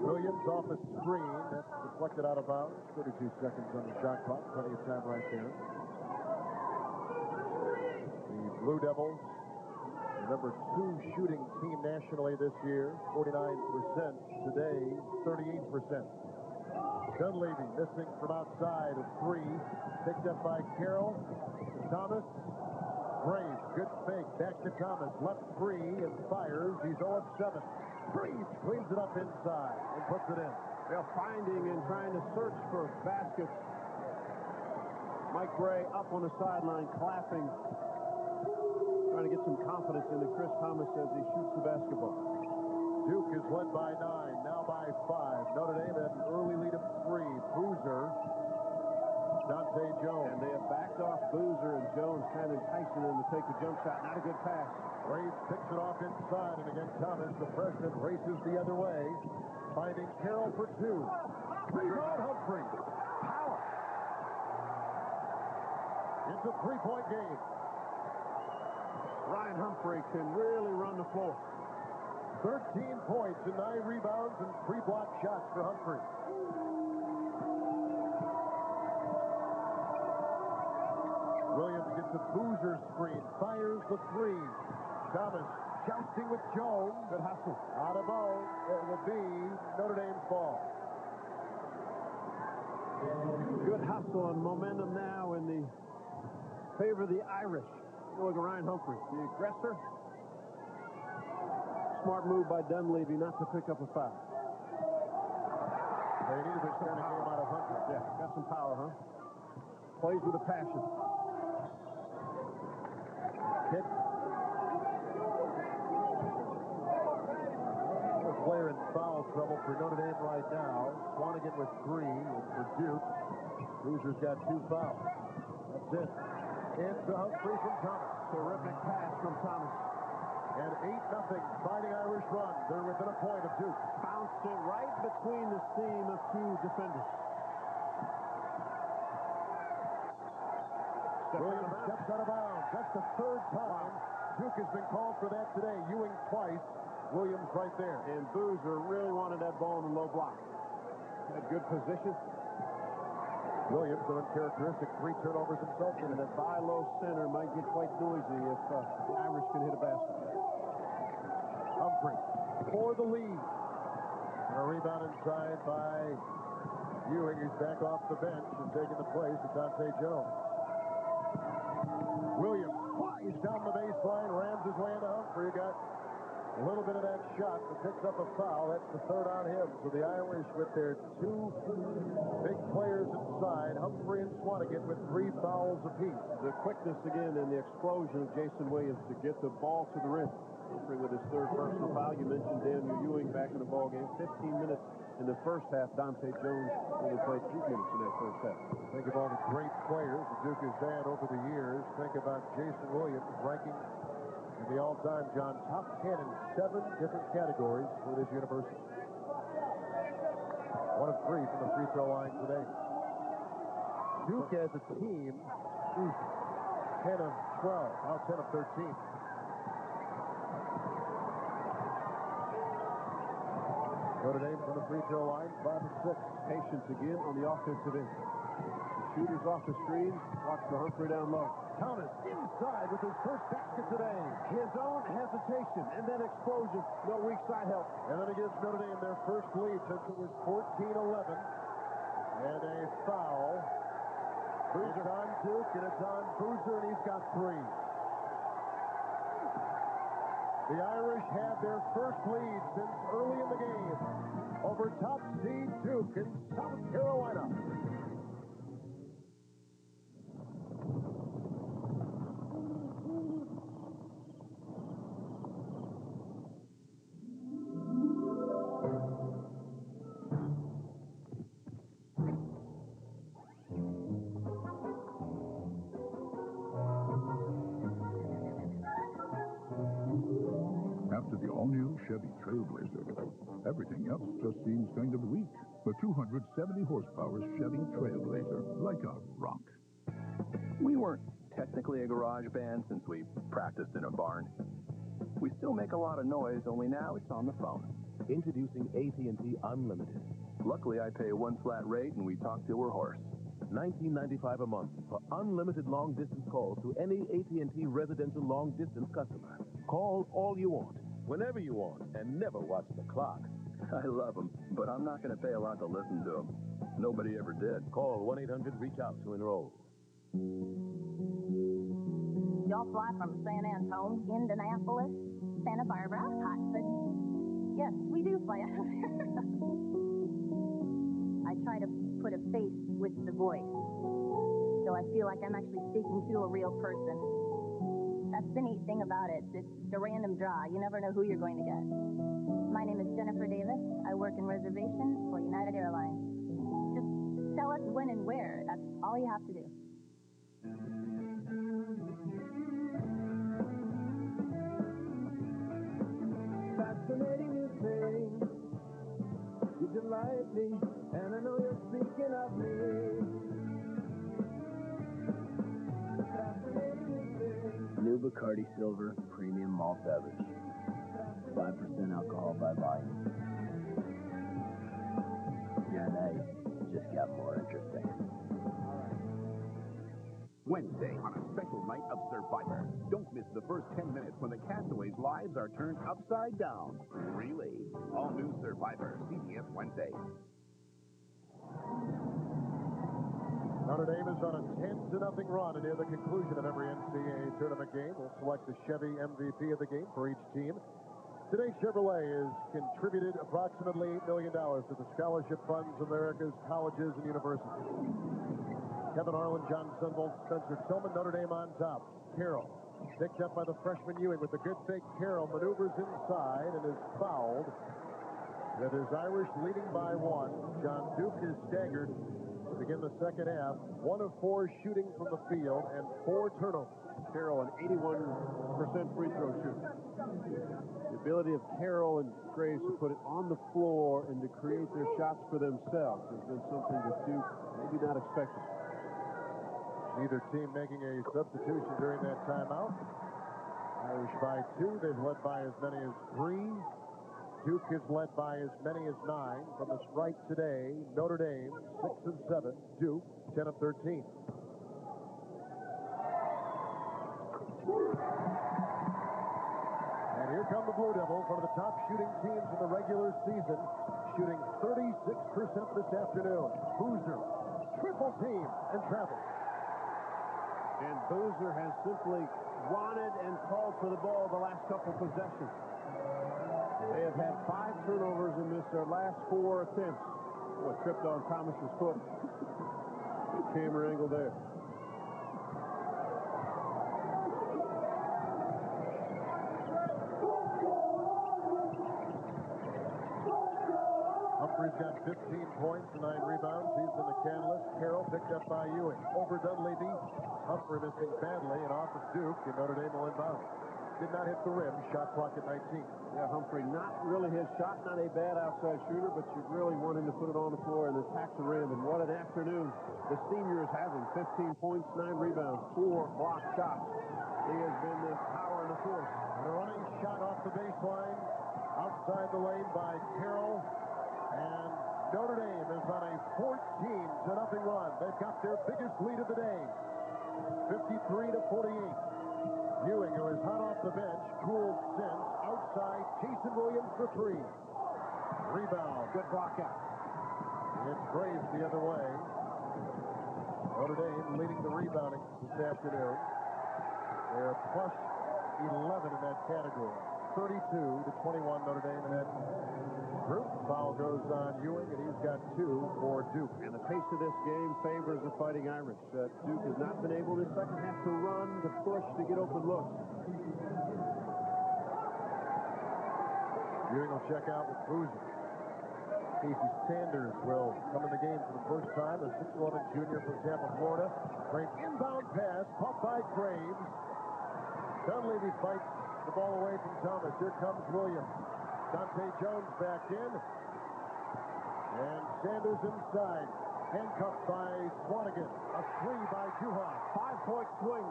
Williams off a screen. That's deflected out of bounds. 32 seconds on the shot clock. Plenty of time right there. The Blue Devils, the number 2 shooting team nationally this year. 49%. Today, 38%. Dunleavy missing from outside of 3. Picked up by Carroll. Thomas. Graves. Good fake. Back to Thomas. Left 3 and fires. He's 0 of 7. Graves cleans it up inside and puts it in. They're finding and trying to search for baskets. Mike Gray up on the sideline clapping, trying to get some confidence into Chris Thomas as he shoots the basketball. Duke is led by 9, now by 5. Notre Dame had an early lead of 3. Boozer, Dante Jones. And they have backed off Boozer, and Jones kind of enticing them to take the jump shot. Not a good pass. Graves picks it off inside, and again Thomas, the freshman, races the other way, finding Carroll for 2. Rebound Humphrey. Power. It's a 3-point game. Ryan Humphrey can really run the floor. 13 points and 9 rebounds and 3 block shots for Humphrey. Williams gets a Boozer screen, fires the 3. Thomas jousting with Jones. Good hustle. Out of bounds. It will be Notre Dame's ball. Good hustle and momentum now in the favor of the Irish. Look at Ryan Humphrey, the aggressor. Smart move by Dunleavy not to pick up a foul. They needed this kind of game out of Humphrey. Yeah, got some power, huh? Plays with a passion. Kick. Player in foul trouble for Notre Dame right now. Swanigan with 3, and for Duke, Boozer's got 2 fouls. That's it. Into Humphrey from Thomas. Terrific pass from Thomas. And 8-0 Fighting Irish run. They're within a point of Duke. Bounced it right between the seam of 2 defenders. Williams steps out of bounds. That's the 3rd time Duke has been called for that today. Ewing twice. Williams right there. And Boozer really wanted that ball in the low block. Had good position. Williams, the uncharacteristic 3 turnovers himself. And the buy-low center might get quite noisy if the Irish can hit a basket. Humphrey for the lead. And a rebound inside by Ewing. He's back off the bench and taking the place of Dante Jones. Williams flies down the baseline, rams his way into Humphrey. Got a little bit of that shot, but picks up a foul. That's the 3rd on him. So the Irish with their 2 big players inside, Humphrey and Swanigan with 3 fouls apiece. The quickness again and the explosion of Jason Williams to get the ball to the rim. Humphrey with his 3rd personal foul. You mentioned Daniel Ewing back in the ball game. 15 minutes in the first half. Dante Jones only played 2 minutes in that first half. Think of all the great players that Duke has had over the years. Think about Jason Williams ranking in the all-time, John, top 10 in 7 different categories for this university. 1 of 3 from the free throw line today. Duke as a team, 10 of 12, now 10 of 13. Notre Dame from the free throw line, 5 of 6. Patience again on the offensive end. The shooter's off the screen. Watch for Humphrey down low. Thomas inside with his first basket today. His own hesitation and then explosion. No weak side help. And then it gives Notre Dame their first lead since it was 14-11. And a foul. It's on Duke, and it's on Boozer, and he's got 3. The Irish had their first lead since early in the game over top seed Duke in South Carolina. After the all-new Chevy Trailblazer, everything else just seems kind of weak. The 270 horsepower Chevy Trailblazer, like a rock. We weren't technically a garage band since we practiced in a barn. We still make a lot of noise, only now it's on the phone. Introducing AT&T Unlimited. Luckily, I pay one flat rate and we talk till we're hoarse. $19.95 a month for unlimited long-distance calls to any AT&T residential long-distance customer. Call all you want, whenever you want, and never watch the clock. I love them, but I'm not going to pay a lot to listen to them. Nobody ever did. Call 1-800-REACH-OUT to enroll. Y'all fly from San Antonio, Indianapolis, Santa Barbara, Hartford. Yes, we do fly out there. I try to put a face with the voice, so I feel like I'm actually speaking to a real person. That's the neat thing about it. It's a random draw. You never know who you're going to get. My name is Jennifer Davis. I work in reservations for United Airlines. Just tell us when and where. That's all you have to do. Fascinating new thing. You delight me, and I know you're speaking of me. Fascinating new thing. New Bacardi Silver Premium Malt Beverage. 5% alcohol by volume. Your night just got more interesting. Wednesday on a special night of Survivor. Don't miss the first 10 minutes when the castaways' lives are turned upside down. Really? All new Survivor, CBS Wednesday. Notre Dame is on a 10-0 run, and near the conclusion of every NCAA tournament game, we'll select the Chevy MVP of the game for each team. Today, Chevrolet has contributed approximately $8 million to the scholarship funds of America's colleges and universities. Kevin Harlan, John Sundvold, Spencer Tillman, Notre Dame on top. Carroll, picked up by the freshman Ewing with a good fake. Carroll maneuvers inside and is fouled. With his Irish leading by 1, John Duke is staggered to begin the second half. 1 of 4 shooting from the field and 4 turnovers. Carroll, an 81% free throw shooter. The ability of Carroll and Graves to put it on the floor and to create their shots for themselves has been something that Duke maybe not expected. Neither team making a substitution during that timeout. Irish by 2. They've led by as many as 3. Duke has led by as many as 9. From the strike today, Notre Dame 6 of 7. Duke 10 of 13. And here come the Blue Devils, one of the top shooting teams in the regular season, shooting 36% this afternoon. Boozer, triple team, and travels. And Boozer has simply wanted and called for the ball the last couple possessions. They have had 5 turnovers and missed their last 4 attempts. Boy, tripped on Thomas's foot. Good camera angle there. Humphrey's got 15 points and 9 rebounds. He's been the catalyst. Carroll picked up by Ewing. Over Dunleavy. Humphrey missing badly and off of Duke, and Notre Dame will inbound. Did not hit the rim. Shot clock at 19. Yeah, Humphrey, not really his shot. Not a bad outside shooter, but you really want him to put it on the floor and attack the rim. And what an afternoon the senior is having. 15 points, 9 rebounds, 4 block shots. He has been the power and the force. And a running shot off the baseline. Outside the lane by Carroll. And Notre Dame is on a 14-0 run. They've got their biggest lead of the day, 53-48. Ewing, who is hot off the bench, cooled since, outside. Jason Williams for three. Rebound. Good block out. It's Graves the other way. Notre Dame leading the rebounding this afternoon. They're plus 11 in that category. 32-21 Notre Dame in that group. Foul goes on Ewing, and he's got 2 for Duke. And the pace of this game favors the Fighting Irish. Duke has not been able this second half to run, to push, to get open looks. Ewing will check out with Boozer. Casey Sanders will come in the game for the first time, a 6'11" junior from Tampa, Florida. Great inbound pass, caught by Graves. Dunleavy fights the ball away from Thomas. Here comes Williams. Dante Jones back in. And Sanders inside. Handcuffed by Swanigan. A 3 by Duhon. 5-point swing.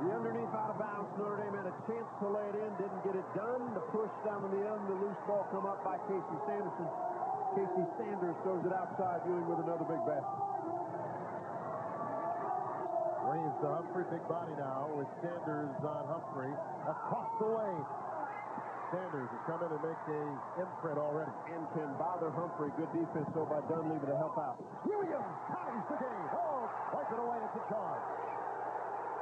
The underneath out of bounds. Notre Dame had a chance to lay it in. Didn't get it done. The push down in the end. The loose ball come up by Casey Sanderson. Casey Sanders throws it outside. Ewing with another big basket. Graves to Humphrey. Big body now with Sanders on Humphrey. Across the lane. Sanders has come in and make a imprint already. And can bother Humphrey. Good defense, though, by Dunleavy to help out. Williams ties the game. Oh, wipe it away. It's a charge.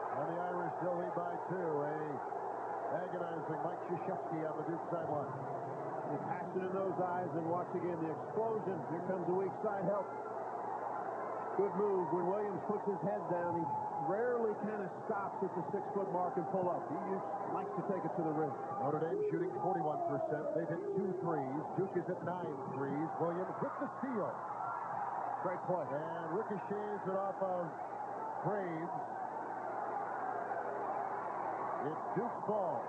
And the Irish still lead by 2. A agonizing Mike Krzyzewski on the Duke sideline. The passion in those eyes, and watch again the explosion. Here comes the weak side help. Good move. When Williams puts his head down, he rarely kind of stops at the 6-foot mark and pull up. He likes to take it to the rim. Notre Dame shooting 41%. They've hit 2 threes. Duke is at 9 threes. Williams with the steal. Great play. And ricochets it off of Graves. It's Duke's ball.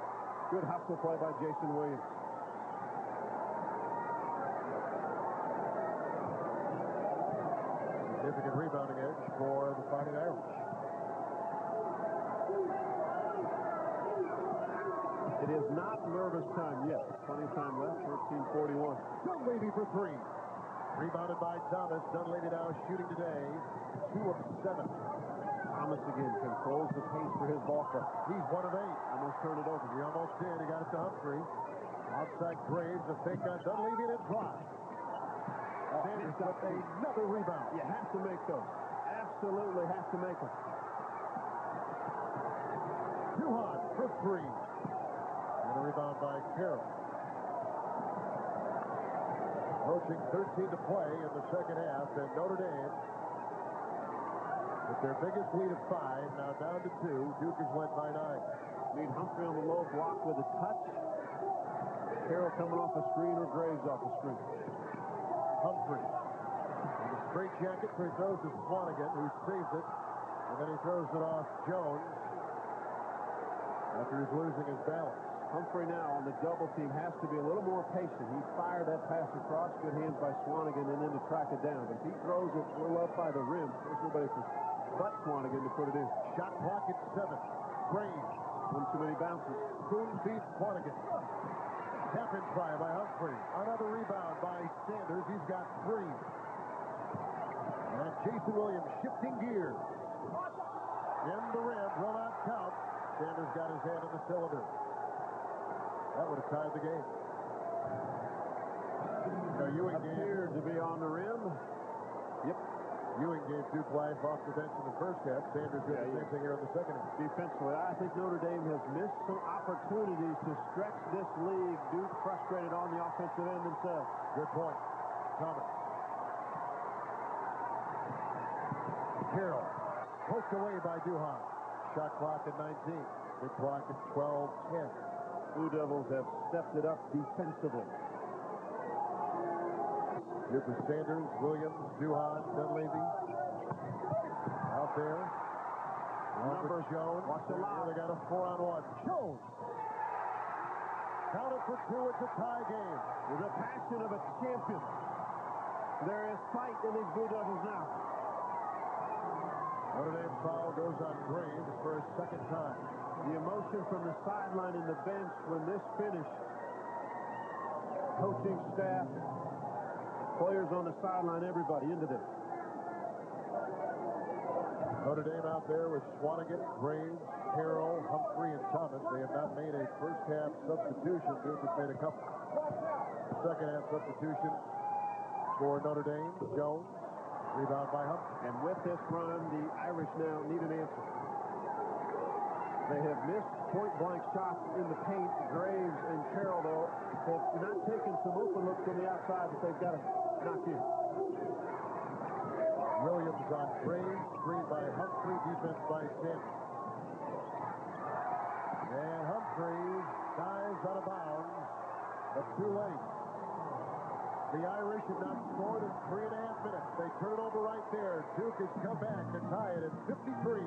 Good hustle play by Jason Williams. Significant rebounding edge for the Fighting Irish. It is not nervous time yet. Plenty of time left. 13:41. Dunleavy for 3. Rebounded by Thomas. Dunleavy now shooting today 2 of 7. Thomas again controls the pace for his ball club. He's 1 of 8. Almost turned it over. He almost did. He got it to Humphrey. Outside Graves, a fake on Dunleavy, and it drops. Sanders got another rebound. You have to make those. Absolutely have to make them. Duhon for 3. And a rebound by Carroll. Approaching 13 to play in the second half, and Notre Dame, with their biggest lead of 5, now down to 2. Duke is led by 9. Need Humphrey on the low block with a touch. Carroll coming off a screen or Graves off a screen. Humphrey in the straight jacket, so he throws to Swanigan, who saves it, and then he throws it off Jones after he's losing his balance. Humphrey now on the double team has to be a little more patient. He fired that pass across. Good hands by Swanigan, and then to track it down. But if he throws it a little up by the rim, there's nobody but Swanigan to put it in. Shot clock at 7. Graves. One too many bounces. Spoon beats Swanigan. Tap in try by Humphrey. Another rebound by Sanders. He's got 3. And Jason Williams shifting gears. In the rim. Will not count. Sanders got his hand on the cylinder. That would have tied the game. Now Ewing appeared to be on the rim. Yep. Ewing gave Duke life off the bench in the first half. Sanders did the same thing here in the second half. Defensively, I think Notre Dame has missed some opportunities to stretch this league. Duke frustrated on the offensive end themselves. Good point. Thomas. Carroll. Poked away by Duhon. Shot clock at 19. Big clock at 12:10. Blue Devils have stepped it up defensively. Duke with Sanders, Williams, Duhon, Dunleavy. Out there. Number Jones. Watch the line. They got a 4-on-1. Jones. Counted for 2. It's a tie game. With the passion of a champion. There is fight in these Blue Devils now. Notre Dame foul goes on Graves for a second time. The emotion from the sideline and the bench when this finished. Coaching staff, Players on the sideline, everybody into this. Notre Dame out there with Swanigan, Graves, Carroll, Humphrey, and Thomas. They have not made a first-half substitution. Duke has made a couple. Second-half substitution for Notre Dame. Jones, rebound by Humphrey. And with this run, the Irish now need an answer. They have missed point-blank shots in the paint. Graves and Carroll, though, have not taken some open looks from the outside that they've got to knock in. Williams on Graves, screen by Humphrey, defense by Sanders. And Humphrey dives out of bounds, but too late. The Irish have not scored in 3.5 minutes. They turn it over right there. Duke has come back to tie it at 53.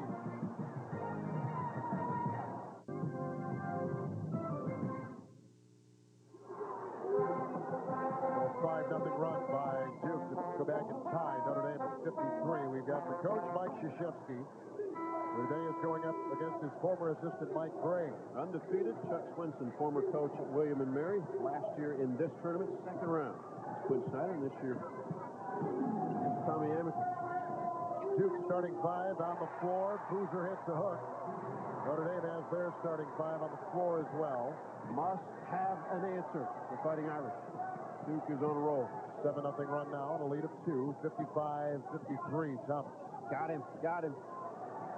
5-0 run by Duke to go back and tie Notre Dame at 53. We've got the coach, Mike Krzyzewski. Today is going up against his former assistant, Mike Gray. Undefeated, Chuck Swinson, former coach at William & Mary. Last year in this tournament, second round. Quinn Snyder, and this year, Tommy Amerson. Duke starting 5 on the floor. Boozer hits the hook. Notre Dame has their starting 5 on the floor as well. Must have an answer for Fighting Irish. Duke is on a roll. 7-0 run now and a lead of 2. 55-53. Thomas. Got him.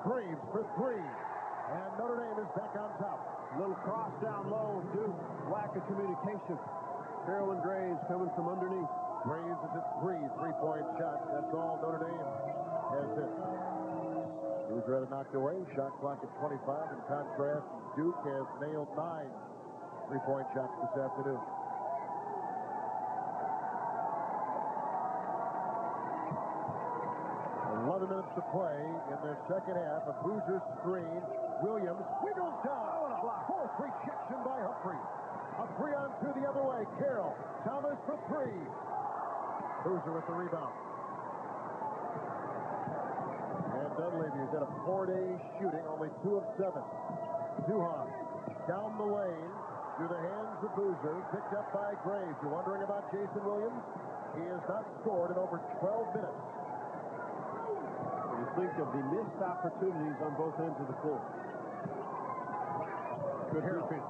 Graves for 3. And Notre Dame is back on top. Little cross down low. Duke, lack of communication. Carroll and Graves coming from underneath. Graves is at 3 3-point shots. That's all Notre Dame has hit. Boozer had it knocked away. Shot clock at 25. In contrast, Duke has nailed 9 3-point shots this afternoon. 11 minutes to play in their second half. A Boozer screen. Williams wiggles down. Oh, and a block. False rejection by Humphrey. A 3-on-2 the other way. Carroll. Thomas for 3. Boozer with the rebound. And Dunleavy has had a 4-day shooting, only 2 of 7. Duhan down the lane through the hands of Boozer, picked up by Graves. You're wondering about Jason Williams? He has not scored in over 12 minutes. You think of the missed opportunities on both ends of the floor. Good defense.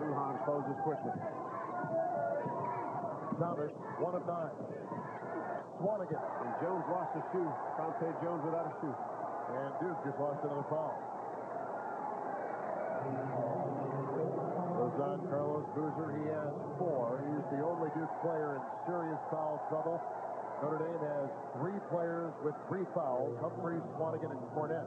Duhan closes quickly. Thomas, 1 of 9. Swanigan. And Jones lost a shoe. Fonte Jones without a shoe. And Duke just lost another foul. Goes on Carlos Boozer. He has 4. He's the only Duke player in serious foul trouble. Notre Dame has 3 players with 3 fouls. Humphrey, Swanigan, and Cornett.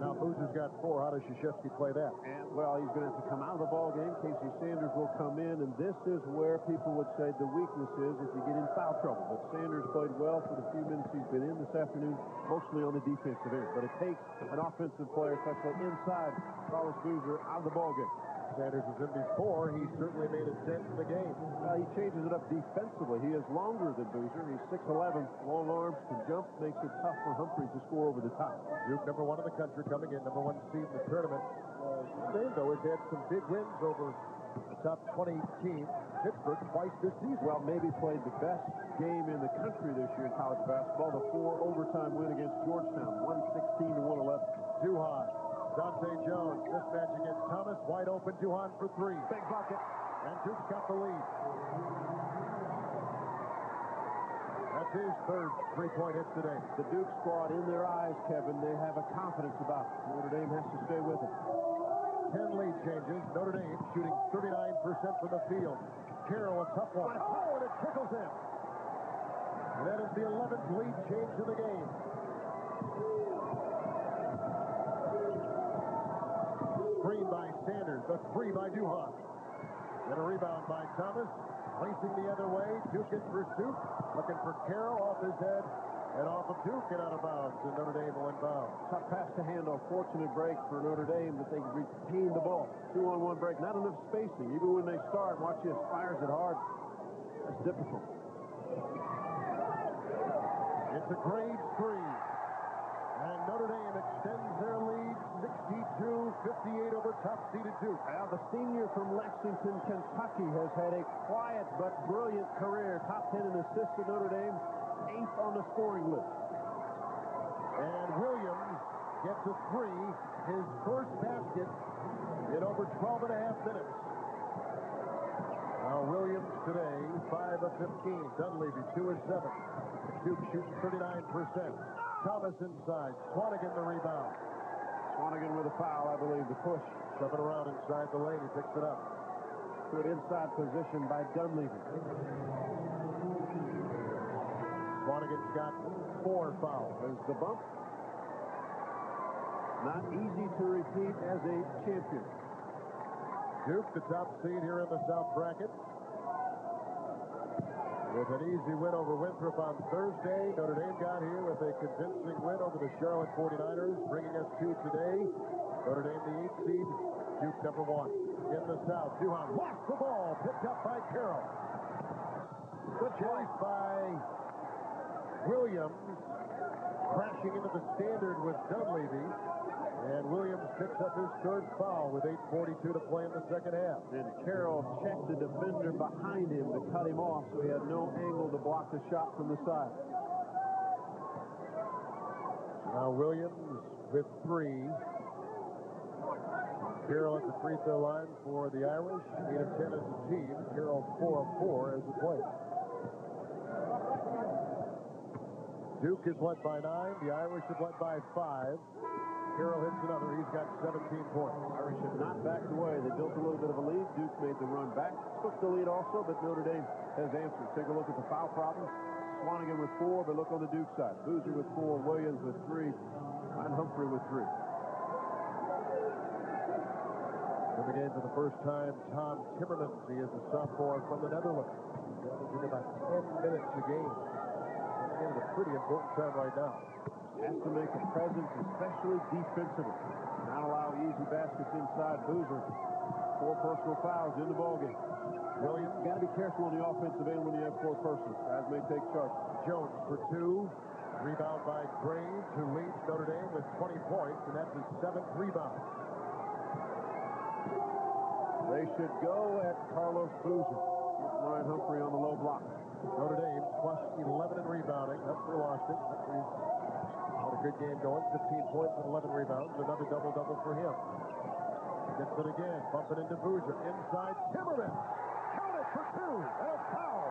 Now Boozer's got 4. How does Krzyzewski play that? And, well, he's going to have to come out of the ball game. Casey Sanders will come in, and this is where people would say the weakness is if you get in foul trouble. But Sanders played well for the few minutes he's been in this afternoon, mostly on the defensive end. But it takes an offensive player, especially inside Carlos Boozer, out of the ball game. Sanders was in before. He certainly made a dent in the game. He changes it up defensively. He is longer than Boozer. He's 6'11", long arms, can jump, makes it tough for Humphrey to score over the top. Duke, number 1 in the country, coming in, number 1 seed in the tournament. Dame, though, has had some big wins over the top 20 team. Pittsburgh twice this season. Well, maybe played the best game in the country this year in college basketball. The 4-overtime win against Georgetown, 116 to 111. Duhan. Dante Jones, mismatch against Thomas, wide open. Duhan for 3. Big bucket. And Duke's got the lead. That's his third 3-point hit today. The Duke squad, in their eyes, Kevin, they have a confidence about it. Notre Dame has to stay with it. 10 lead changes. Notre Dame shooting 39% from the field. Carroll, a tough one. Oh, and it trickles in. And that is the 11th lead change of the game. Screen by Sanders, a 3 by Duhan. And a rebound by Thomas. Racing the other way. Duke in pursuit. Looking for Carroll, off his head. And off of Duke and out of bounds. And Notre Dame will inbound. Tough pass to handle. Fortunate break for Notre Dame that they retain the ball. 2-on-1 break. Not enough spacing. Even when they start, watch this. Fires it hard. That's difficult. It's a Graves screen. And Notre Dame Dame extends their lead 62-58 over top-seeded Duke. Now, the senior from Lexington, Kentucky, has had a quiet but brilliant career. Top 10 in assists at Notre Dame, 8th on the scoring list. And Williams gets a three, his first basket in over 12 and a half minutes. Now Williams today, 5 of 15. Dunleavy, 2 of 7. Duke shooting 39%. Thomas inside. Swanigan the rebound. Swanigan with a foul, I believe, the push. Shoving around inside the lane. He picks it up. Good inside position by Dunleavy. Swanigan's got 4 fouls. There's the bump. Not easy to repeat as a champion. Duke, the top seed here in the South bracket. With an easy win over Winthrop on Thursday, Notre Dame got here with a convincing win over the Charlotte 49ers, bringing us to today. Notre Dame, the 8th seed, Duke number 1. In the South, Duhan lost the ball, picked up by Carroll. Good chase by Williams, crashing into the standard with Dunleavy. And Williams picks up his 3rd foul with 8:42 to play in the second half. And Carroll checked the defender behind him to cut him off, so he had no angle to block the shot from the side. Now Williams with 3. Carroll at the free throw line for the Irish. 8 of 10 as a team. Carroll 4 of 4 as a player. Duke is led by 9. The Irish have led by 5. Carroll hits another. He's got 17 points. Irish have not backed away. They built a little bit of a lead. Duke made the run back. Took the lead also, but Notre Dame has answered. Take a look at the foul problem. Swanigan with 4, but look on the Duke side. Boozer with 4, Williams with 3, and Humphrey with 3. In the game for the first time, Tom Timmermans. He is a sophomore from the Netherlands. He's averaging about 10 minutes a game. Coming in at a pretty important time right now. Has to make a presence, especially defensively. Not allow easy baskets inside. Boozer, 4 personal fouls in the ballgame. Williams. Got to be careful on the offensive end when you have 4 personals. Guys may take charge. Jones for 2. Rebound by Graves, who leads Notre Dame with 20 points, and that's his 7th rebound. They should go at Carlos Boozer. Ryan Humphrey on the low block. Notre Dame plus 11 in rebounding. Humphrey lost it. Humphrey's had a good game going. 15 points and 11 rebounds. Another double-double for him. Gets it again. Bumping into Boozer. Inside Timmerman. Count it for 2. And a foul.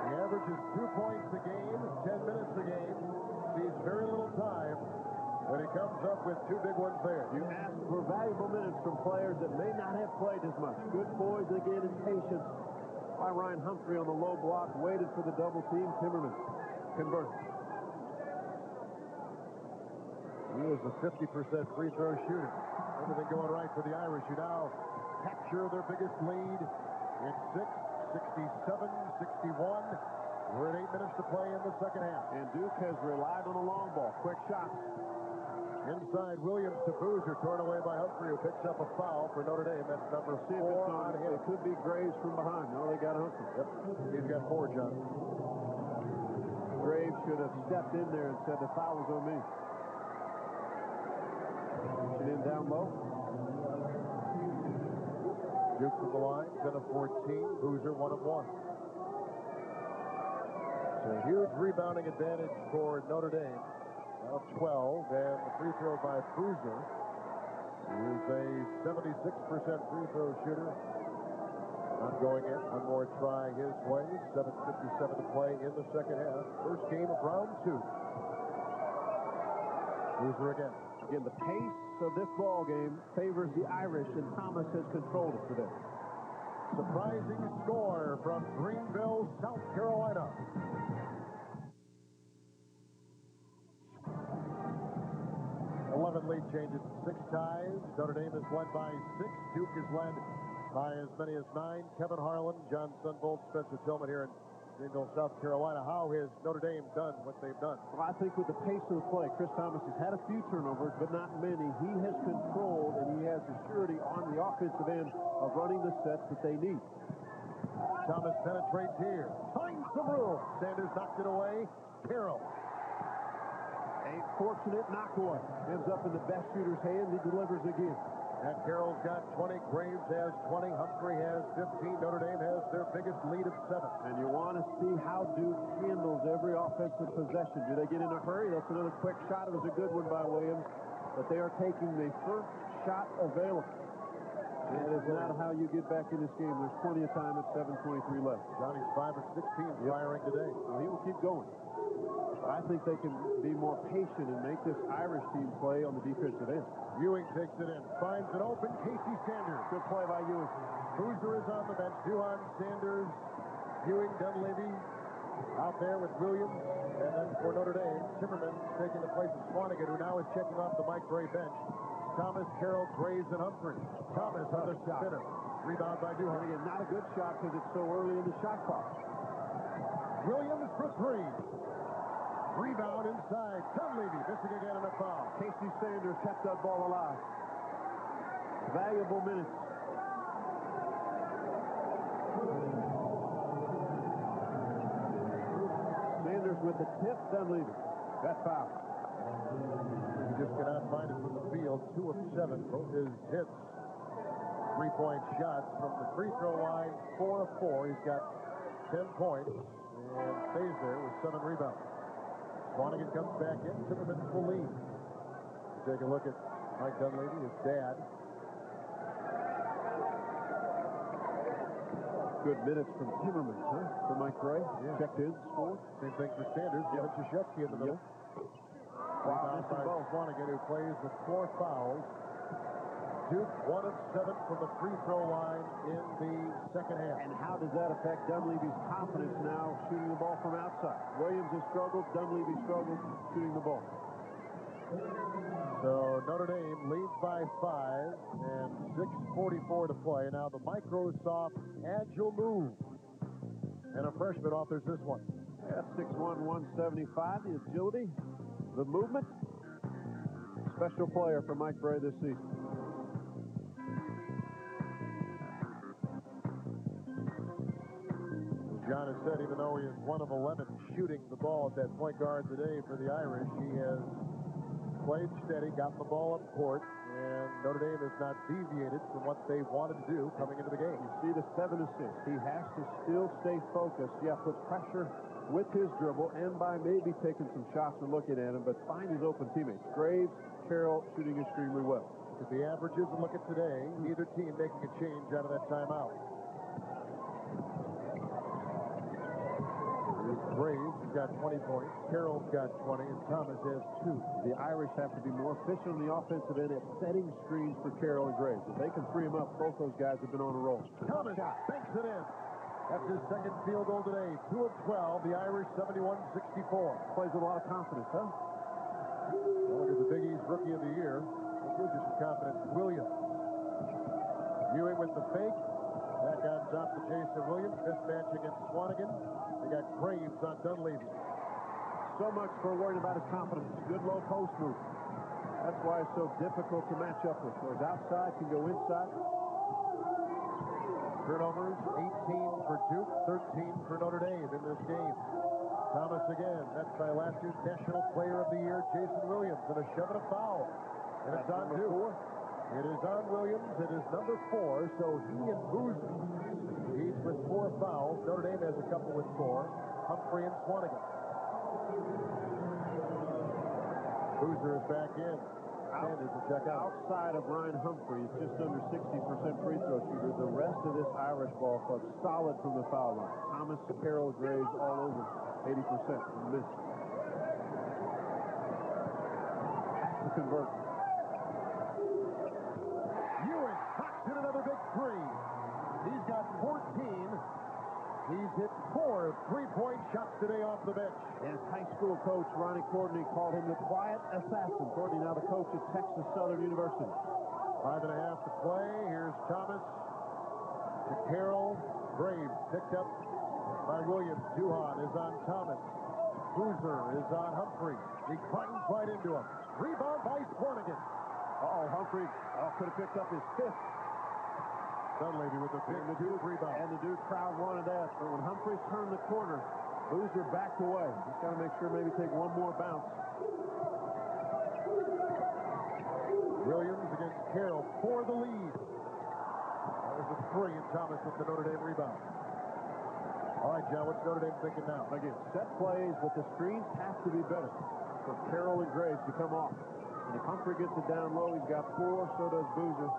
The average is 2 points a game, 10 minutes a game. Sees very little time. But he comes up with 2 big ones there. You ask for valuable minutes from players that may not have played as much. Good poise again and patience by Ryan Humphrey on the low block. Waited for the double team. Timmerman converted. He is a 50% free throw shooter. Everything going right for the Irish, who now capture their biggest lead in 6, 67-61. We're at 8 minutes to play in the second half. And Duke has relied on a long ball. Quick shots. Inside, Williams to Boozer, torn away by Humphrey, who picks up a foul for Notre Dame. That's number 4 on him. It could be Graves from behind. No, they got Humphrey. Yep, he's got 4, John. Graves should have stepped in there and said the foul was on me. Pushing in down low. Duke from the line, 10 of 14. Boozer, 1 of 1. So a huge rebounding advantage for Notre Dame. Now 12, and the free throw by Boozer is a 76% free throw shooter. Not going in. One more try his way. 7:57 to play in the second half. First game of round 2. Boozer again. Again, the pace of this ball game favors the Irish, and Thomas has controlled it for them. Surprising score from Greenville, South Carolina. Lead changes to 6 ties. Notre Dame is led by 6. Duke is led by as many as 9. Kevin Harlan, John Sunvolt, Spencer Tillman here in Greenville, South Carolina. How has Notre Dame done what they've done? Well, I think with the pace of the play, Chris Thomas has had a few turnovers, but not many. He has controlled, and he has the surety on the offensive end of running the sets that they need. penetrates here. Finds some room. Sanders knocked it away. Carroll. A fortunate knockaway. Ends up in the best shooter's hand. He delivers again. And Carroll's got 20. Graves has 20. Humphrey has 15. Notre Dame has their biggest lead of 7. And you want to see how Duke handles every offensive possession. Do they get in a hurry? That's another quick shot. It was a good one by Williams. But they are taking the first shot available. That is not how you get back in this game. There's plenty of time at 7:23 left. Johnny's 5 of 16 firing today. Well, he will keep going. I think they can be more patient and make this Irish team play on the defensive end. Ewing takes it in, finds it open. Casey Sanders. Good play by Ewing. Boozer is on the bench. Duhan, Sanders, Ewing, Dunleavy out there with Williams. And then for Notre Dame, Timmerman taking the place of Swanigan, who now is checking off the Mike Gray bench. Thomas, Carroll, Graves, and Humphrey. Thomas on the spinner. Rebound by Duhan. Again, not a good shot because it's so early in the shot clock. Williams for 3. Rebound inside. Dunleavy missing again in a foul. Casey Sanders kept that ball alive. Valuable minutes. Sanders with the tip. Dunleavy. That foul. He just cannot find it from the field. 2 of 7. Both his hits. 3-point shots from the free throw line. 4 of 4. He's got 10 points and stays there with 7 rebounds. Swanigan comes back in. Timmerman's will lead. Take a look at Mike Dunleavy, his dad. Good minutes from Timmerman, huh? For Mike Gray. Yeah. Checked in, scored. Same thing for Sanders. Yep. Krzyzewski in the middle. Rebound by Swanigan, who plays with 4 fouls. Duke 1 of 7 from the free throw line in the second half. And how does that affect Dunleavy's confidence now shooting the ball from outside? Williams has struggled. Dunleavy struggled shooting the ball. So Notre Dame leads by 5 and 6:44 to play. Now the Microsoft Agile move. And a freshman offers this one. Yeah, 6'1", 175. The agility, the movement. Special player for Mike Gray this season. John has said, even though he is 1 of 11 shooting the ball at that point guard today for the Irish, he has played steady, got the ball up court, and Notre Dame has not deviated from what they wanted to do coming into the game. You see the 7 assists. He has to still stay focused. Yeah, put pressure with his dribble and by maybe taking some shots and looking at him, but find his open teammates. Graves, Carroll shooting extremely well. Look at the averages and look at today. Neither team making a change out of that timeout. Graves has got 20 points. Carroll's got 20, and Thomas has 2. The Irish have to be more efficient on the offensive end at setting screens for Carroll and Graves. If they can free him up, both those guys have been on a roll. Thomas banks it in. That's his second field goal today. 2 of 12. The Irish 71-64. Plays with a lot of confidence, huh? Well, look at the Big East Rookie of the Year. That gives you some confidence. Williams. Ewing with the fake. That got off to Jason Williams. Mismatch against Swanigan. They got Graves on Dunleavy. So much for worrying about his confidence. Good low post move. That's why it's so difficult to match up with. Goes outside, can go inside. Turnovers, 18 for Duke, 13 for Notre Dame in this game. Thomas again. That's by last year's National Player of the Year, Jason Williams. And a shove and a foul. And it's on Duke. It is on Williams. It is number 4. So he and Boozer. He's with 4 fouls. Notre Dame has a couple with 4. Humphrey and Swanigan. Boozer is back in. Sanders to check out. Outside of Ryan Humphrey, is just under 60% free throw shooter. The rest of this Irish ball club solid from the foul line. Thomas, Carroll, Graves all over 80% from this. Has to convert. Ewing knocks in another big 3. He's got 14. He's hit 4 3-point shots today off the bench. His high school coach, Ronnie Courtney, called him the quiet assassin. Courtney now the coach at Texas Southern University. 5.5 to play. Here's Thomas to Carroll. Graves picked up by Williams. Duhan is on Thomas. Boozer is on Humphrey. He climbs right into him. Rebound by Swanigan. Humphrey could have picked up his 5th. Dunleavy with the big Duke rebound. And the Duke crowd wanted that. But when Humphreys turned the corner, Boozer backed away. He's got to make sure maybe take one more bounce. Williams against Carroll for the lead. That was a three, and Thomas with the Notre Dame rebound. All right, John, what's Notre Dame thinking now? Again, set plays, but the screens have to be better for Carroll and Graves to come off. And if Humphrey gets it down low, he's got 4, so does Boozer.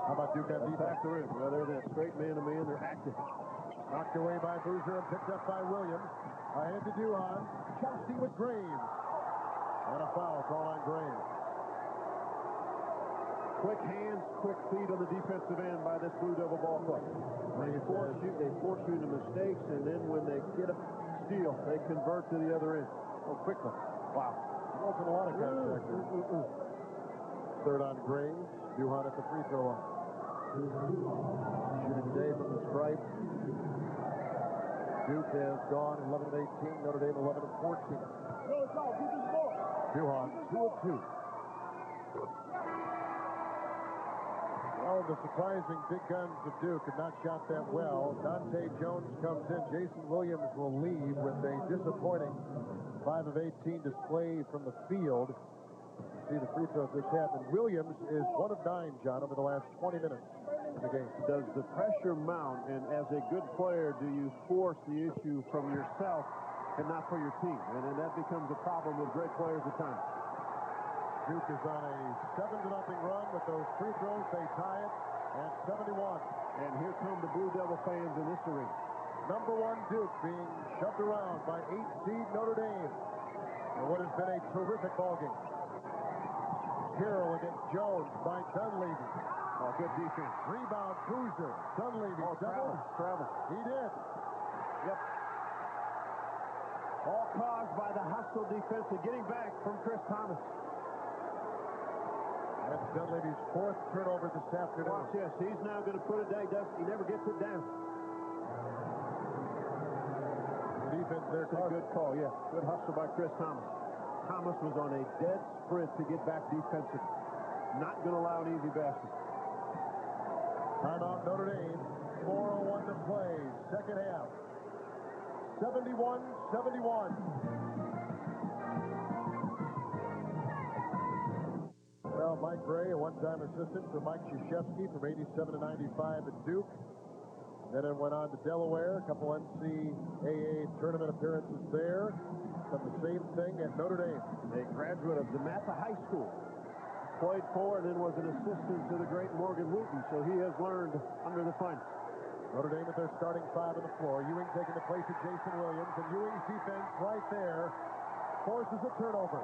How about Duke on defense? Back the rim. Well, they're that straight man-to-man. They're active. Knocked away by Boozer and picked up by Williams. Ahead to Duhan. Chelsea with Graves. And a foul called on Graves. Quick hands, quick feet on the defensive end by this Blue Devil ball club. They force you into mistakes, and then when they get a steal, they convert to the other end. Oh, quickly. Wow. Wasn't a lot of contact there. Third on Graves. Duhan at the free throw line. Shooting day from the stripe. Duke has gone 11-18. Notre Dame 11-14. Duhan 2 of 2. Well, the surprising big guns of Duke have not shot that well. Dante Jones comes in. Jason Williams will leave with a disappointing 5 of 18 display from the field. See the free throws just happened. Williams is 1 of 9, John, over the last 20 minutes of the game. Does the pressure mount, and as a good player, do you force the issue from yourself and not for your team? And then that becomes a problem with great players at times. Duke is on a 7-0 run with those free throws. They tie it at 71. And here come the Blue Devil fans in this arena. Number 1 Duke being shoved around by 8 seed Notre Dame in what has been a terrific ballgame. Carroll against Jones by Dunleavy. Oh, good defense. Rebound, Boozer. Dunleavy. Travel. He did. Yep. All caused by the hostile defense and getting back from Chris Thomas. That's Dunleavy's 4th turnover this afternoon. Watch this. He's now going to put it down. He never gets it down. The defense there. That's a good call, yeah. Good hustle by Chris Thomas. Thomas was on a dead sprint to get back defensively. Not going to allow an easy basket. Timeout Notre Dame. 4:01 to play. Second half. 71-71. Well, Mike Gray, a one-time assistant for Mike Krzyzewski from 87 to 95 at Duke. Then it went on to Delaware, a couple NCAA tournament appearances there. Done the same thing at Notre Dame. A graduate of DeMatha High School. Played for and then was an assistant to the great Morgan Wooten, so he has learned under the finest. Notre Dame with their starting 5 on the floor. Ewing taking the place of Jason Williams, and Ewing's defense right there forces a turnover.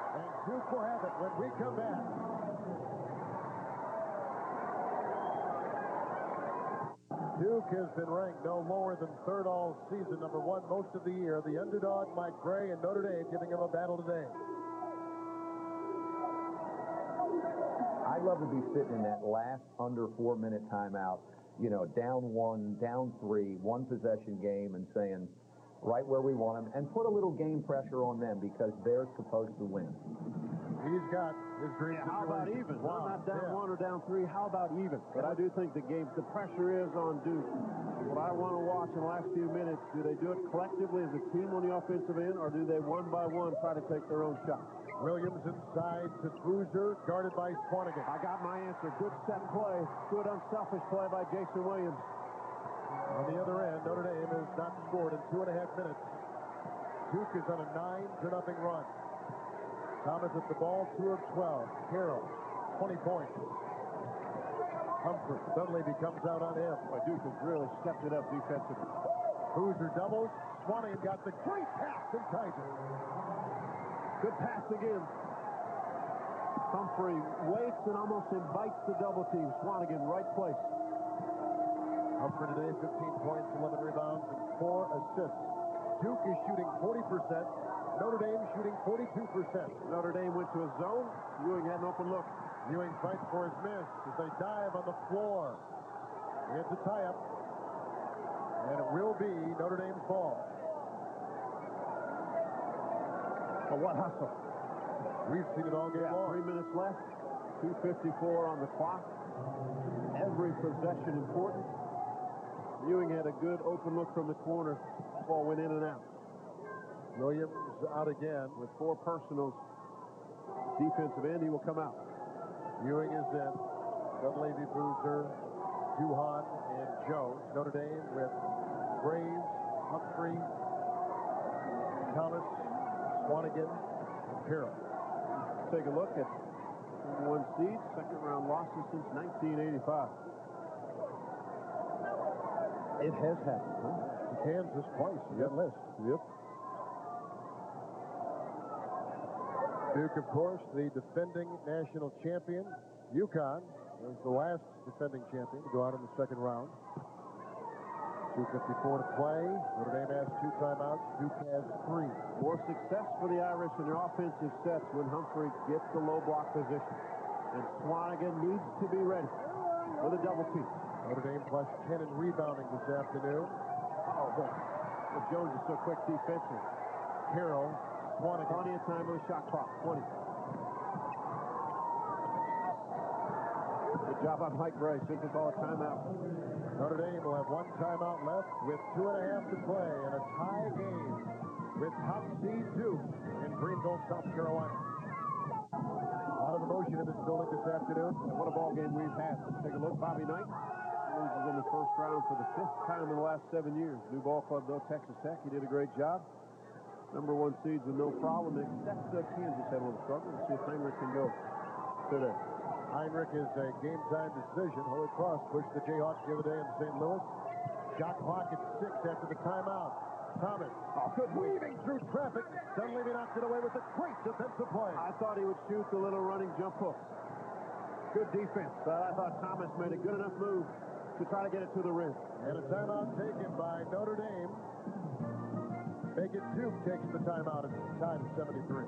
And Duke will have it when we come back. Duke has been ranked no lower than 3rd all season, number 1 most of the year. The underdog, Mike Gray, and Notre Dame giving him a battle today. I'd love to be sitting in that last under 4-minute timeout, you know, down 1, down 3, 1 possession game, and saying, right where we want them, and put a little game pressure on them because they're supposed to win. He's got his dream situation. How about even? Wow. Not down 1 or down 3. How about even? But I do think the pressure is on Duke. What I want to watch in the last few minutes, do they do it collectively as a team on the offensive end, or do they one by one try to take their own shot? Williams inside to Boozer, guarded by Swanigan. I got my answer. Good set play. Good unselfish play by Jason Williams. On the other end, Notre Dame has not scored in 2.5 minutes. Duke is on a 9-0 run. Thomas at the ball, 2 of 12. Carroll, 20 points. Humphrey, Dunleavy comes out on him. Boy, Duke has really stepped it up defensively. Boozer doubles. Swanigan got the great pass and ties it. Good pass again. Humphrey waits and almost invites the double team. Swanigan, right place. Humphrey today, 15 points, 11 rebounds, and 4 assists. Duke is shooting 40%. Notre Dame shooting 42%. Notre Dame went to a zone. Ewing had an open look. Ewing fights for his miss as they dive on the floor. It's a tie-up. And it will be Notre Dame's ball. But what hustle. We've seen it all game long. 3 minutes left. 2:54 on the clock. As every possession important. Ewing had a good open look from the corner. Ball went in and out. Williams out again with 4 personals. Defensive end, he will come out. Ewing is in. Dunleavy, Boozer, Duhan, and Jones. Notre Dame with Graves, Humphrey, Thomas, Swanigan, and Carroll. Take a look at #1 seed, second-round losses since 1985. It has happened, huh? To Kansas twice in that list. Yep. Duke, of course, the defending national champion. UConn was the last defending champion to go out in the second round. 2:54 to play. Notre Dame has 2 timeouts. Duke has 3. More success for the Irish in their offensive sets when Humphrey gets the low block position. And Swanigan needs to be ready for the double team. Notre Dame plus 10 in rebounding this afternoon. Oh, boy. But Jones is so quick defensively. Carroll, Swanigan. Plenty of time on the shot clock. 20. Good job on Mike Gray. Simply call a timeout. Notre Dame will have 1 timeout left with 2.5 to play in a tie game with top seed Duke in Greenville, South Carolina. A lot of emotion in this building this afternoon. What a ball game we've had. Take a look. Bobby Knight loses in the first round for the 5th time in the last 7 years. New ball club, though, Texas Tech. He did a great job. #1 seeds with no problem, except Kansas had a little struggle. We'll see if Heinrich can go today. Heinrich is a game-time decision. Holy Cross pushed the Jayhawks the other day in St. Louis. Shot clock at 6 after the timeout. Thomas, good weaving through traffic. Dunleavy knocked it away with a great defensive play. I thought he would shoot the little running jump hook. Good defense, but I thought Thomas made a good enough move to try to get it to the rim. And a timeout taken by Notre Dame. Bacon Duke takes the timeout. It's tied at 73.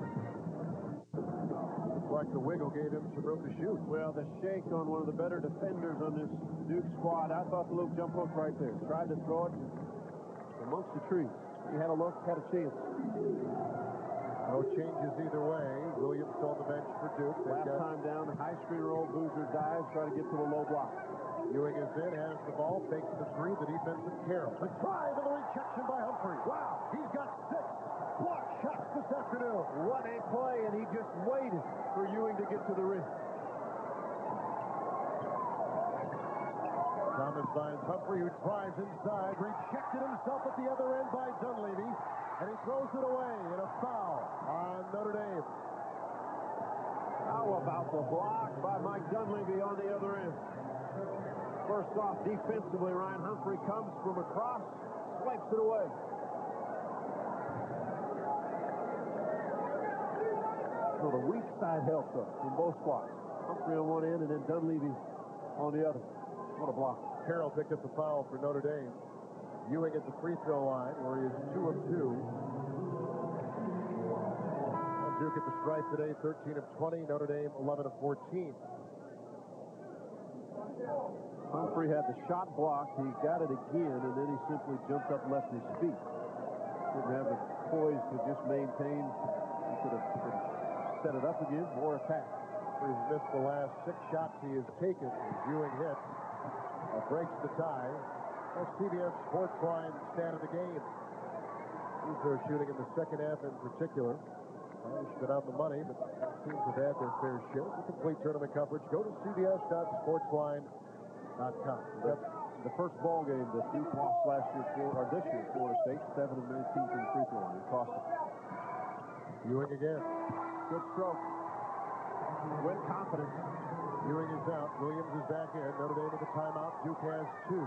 Looks like the wiggle gave him some room to shoot. Well, the shake on one of the better defenders on this Duke squad. I thought the little jump hook right there. Tried to throw it amongst the trees. He had a look, had a chance. No changes either way. Williams on the bench for Duke. Last time down, the high screen roll. Boozer dives, try to get to the low block. Ewing is in, has the ball, fakes the 3, the defensive Carroll. The drive and the rejection by Humphrey. Wow, he's got 6 block shots this afternoon. What a play, and he just waited for Ewing to get to the rim. Thomas finds Humphrey, who drives inside, rejected himself at the other end by Dunleavy, and he throws it away in a foul on Notre Dame. How about the block by Mike Dunleavy on the other end? First off, defensively, Ryan Humphrey comes from across, swipes it away. So the weak side helps us from both squads. Humphrey on one end and then Dunleavy on the other. What a block. Carroll picked up the foul for Notre Dame. Ewing at the free throw line, where he is 2 of 2. Duke at the stripe today, 13 of 20. Notre Dame, 11 of 14. Humphrey had the shot blocked. He got it again, and then he simply jumped up and left his feet. Didn't have the poise to just maintain. He could have set it up again or attack. He's missed the last 6 shots he has taken. Ewing hits. Breaks the tie. That's CBS Sports Line stat of the game. These are shooting in the second half in particular. Irish been on the money, but teams have had their fair share. For complete tournament coverage, go to cbs.sportsline.com. That's the first ball game that Duke lost last year this year, Florida State, 7 of 19 from the free throw line. It cost them. Ewing again. Good stroke. With confidence. Ewing is out. Williams is back in. Notre Dame with a timeout. Duke has 2.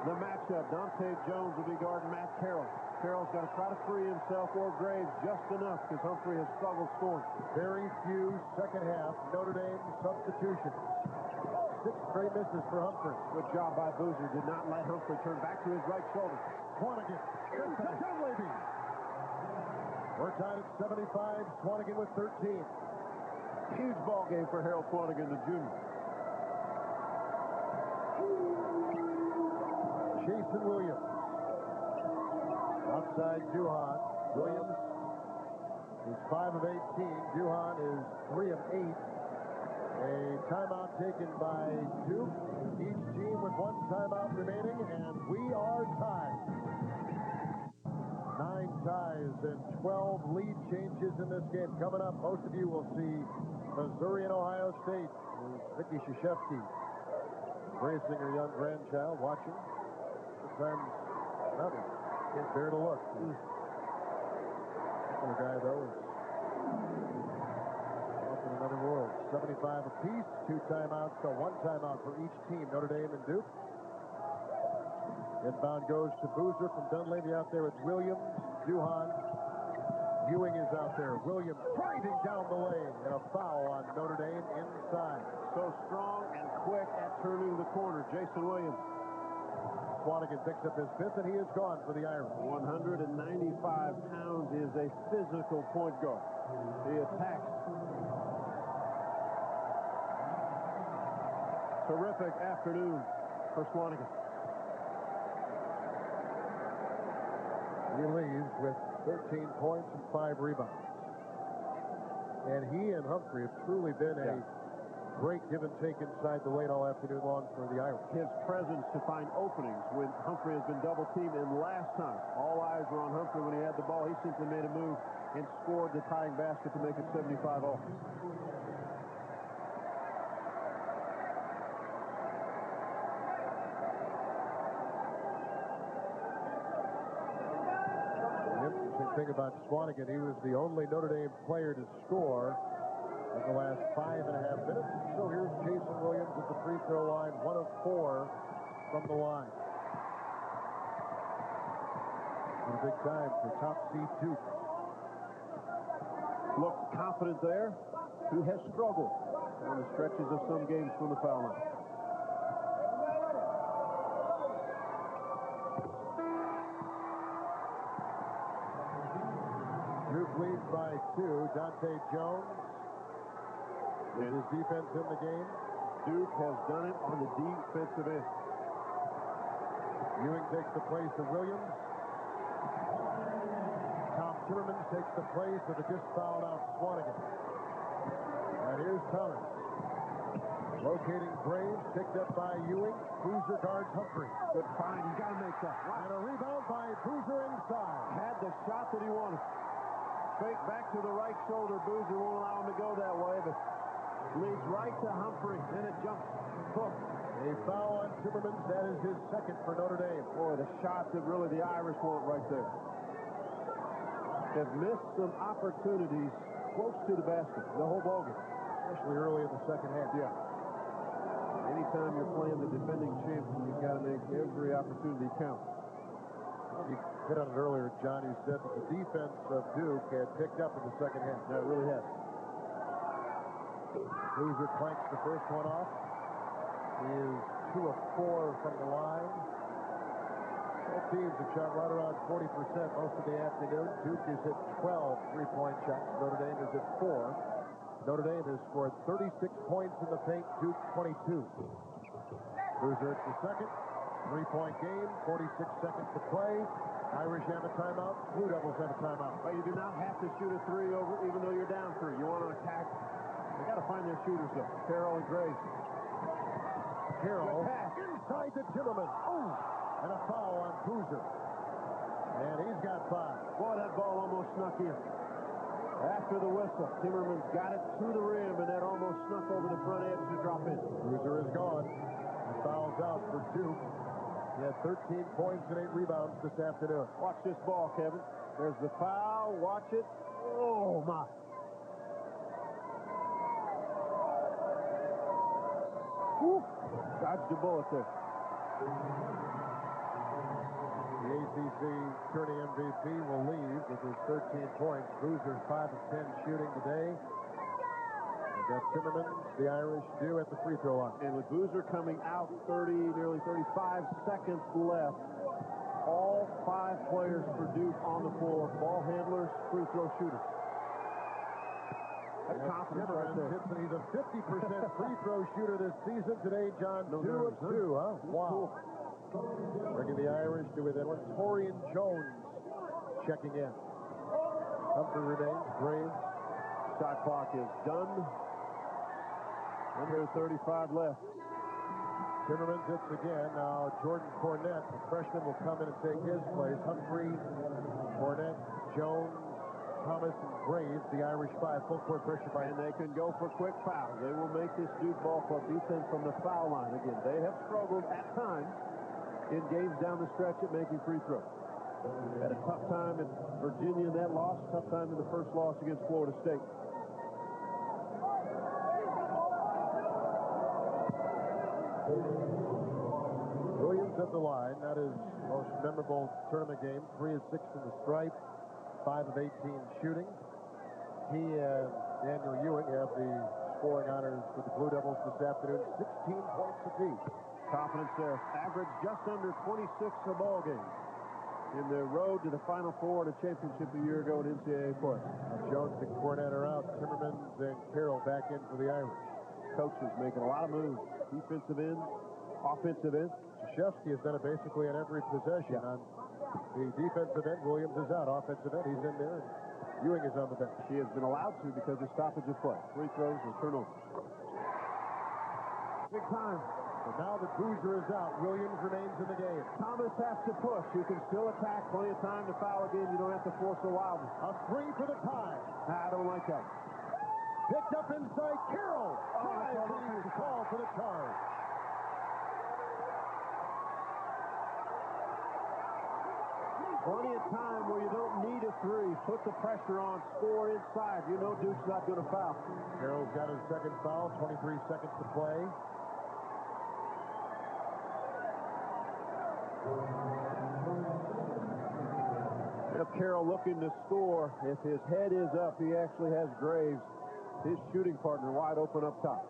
The matchup. Dante Jones will be guarding Matt Carroll. Carroll's got to try to free himself or Graves just enough because Humphrey has struggled scoring. Very few second half Notre Dame substitutions. 6 straight misses for Humphrey. Good job by Boozer. Did not let Humphrey turn back to his right shoulder. Swanigan. Into Dunleavy. We're tied at 75. Swanigan with 13. Huge ball game for Harold Swanigan, the junior. Jason Williams. Outside Duhan. Williams is 5 of 18. Duhan is 3 of 8. A timeout taken by Duke. Each team with one timeout remaining, and we are tied. 9 ties and 12 lead changes in this game. Coming up, most of you will see Missouri and Ohio State. Vicky Krzyzewski embracing her young grandchild, watching. Sometimes nothing. Can't bear to look. The guy, though, is off in another world. 75 apiece, 2 timeouts, so 1 timeout for each team, Notre Dame and Duke. Inbound goes to Boozer from Dunleavy out there with Williams, Duhan. Ewing is out there. Williams driving down the lane, and a foul on Notre Dame inside. So strong and quick at turning the corner. Jason Williams. Swanigan picks up his 5th, and he is gone for the Irish. 195 pounds, is a physical point guard. He attacks. Terrific afternoon for Swanigan. He leaves with 13 points and 5 rebounds. And he and Humphrey have truly been a great give and take inside the lane all afternoon long for the Irish. His presence to find openings when Humphrey has been double teamed, and last time all eyes were on Humphrey when he had the ball. He simply made a move and scored the tying basket to make it 75-all. Thing about Swanigan, he was the only Notre Dame player to score in the last 5.5 minutes. So here's Jason Williams at the free throw line, 1 of 4 from the line. A big time for top seed Duke. Looks confident there. He has struggled on the stretches of some games from the foul line. Duke leads by 2. Dante Jones is his defense in the game. Duke has done it on the defensive end. Ewing takes the place of Williams. Tom Timmerman takes the place of the just fouled out Swanigan. And here's Thomas. Locating Graves, picked up by Ewing. Boozer guards Humphrey. Good find. He's got to make that. And a rebound by Boozer inside. Had the shot that he wanted. Fake back to the right shoulder. Boozer won't allow him to go that way, but leads right to Humphrey. Then it jumps hook. A foul on Timmerman. That is his 2nd for Notre Dame. Boy, the shot that really the Irish want right there. Have missed some opportunities close to the basket the whole ballgame. Especially early in the second half. Yeah. Anytime you're playing the defending champion, you've got to make every opportunity count. You hit on it earlier, John. You said that the defense of Duke had picked up in the second half. Yeah, it really has. Boozer clanks the first one off. He is 2 of 4 from the line. Both teams have shot right around 40% most of the afternoon. Duke has hit 12 3-point shots. Notre Dame has hit 4. Notre Dame has scored 36 points in the paint. Duke 22. Boozer at the second. 3-point game, 46 seconds to play. Irish have a timeout. Blue Devils have a timeout. But you do not have to shoot a 3 over, even though you're down 3. You want to attack. They got to find their shooters, though. Carroll and Graves. Carroll inside to Timmerman. Oh, and a foul on Boozer. And he's got 5. Boy, that ball almost snuck in. After the whistle, Timmerman's got it to the rim, and that almost snuck over the front edge to drop in. Boozer is gone. He fouls out for Duke. He had 13 points and 8 rebounds this afternoon. Watch this ball, Kevin. There's the foul. Watch it. Oh, my. Whew. Dodged a bullet there. The ACC tourney MVP will leave with his 13 points. Boozer 5 of 10 shooting today. They've got Timmerman, the Irish do at the free throw line. And with Boozer coming out, nearly 35 seconds left, all 5 players for Duke on the floor, ball handlers, free throw shooters. That's confidence right there. He's a 50% free throw shooter this season today, John. No 2 of 2, huh? Wow. Cool. Bringing the Irish to within one. Torian Jones checking in. Humphrey remains. Graves. Shot clock is done. Under 35 left. Timmerman hits again. Now Jordan Cornette, the freshman, will come in and take his place. Humphrey, Cornette, Jones, Thomas, and Graves, the Irish five, full court pressure by. And they can go for quick fouls. They will make this Duke ball club defense from the foul line again. They have struggled at times in games down the stretch at making free throws. Had a tough time at Virginia in that loss, tough time in the first loss against Florida State. Williams at the line. That is most memorable tournament game. 3 of 6 in the stripe, 5 of 18 shooting. He and Daniel Ewing have the scoring honors for the Blue Devils this afternoon. 16 points apiece. Confidence there. Average just under 26 a ball game in the road to the Final Four at a championship a year ago in NCAA play. Jones and Cornette are out. Timmerman and Carroll back in for the Irish. Coaches making a lot of moves. Defensive end, offensive end. Krzyzewski has done it basically on every possession. On the defensive end, Williams is out. Offensive end, he's in there. And Ewing is on the bench. He has been allowed to because of stoppage of play. Free throws and turnovers. Big time. So now that Boozer is out, Williams remains in the game. Thomas has to push. You can still attack. Plenty of time to foul again. You don't have to force a wild one. A three for the tie. I don't like that. Picked up inside. Carroll. He's called for the charge. Plenty of time where you don't need a three. Put the pressure on. Score inside. You know Duke's not going to foul. Carroll's got his second foul. 23 seconds to play. Carroll looking to score. If his head is up, he actually has Graves, his shooting partner, wide open up top.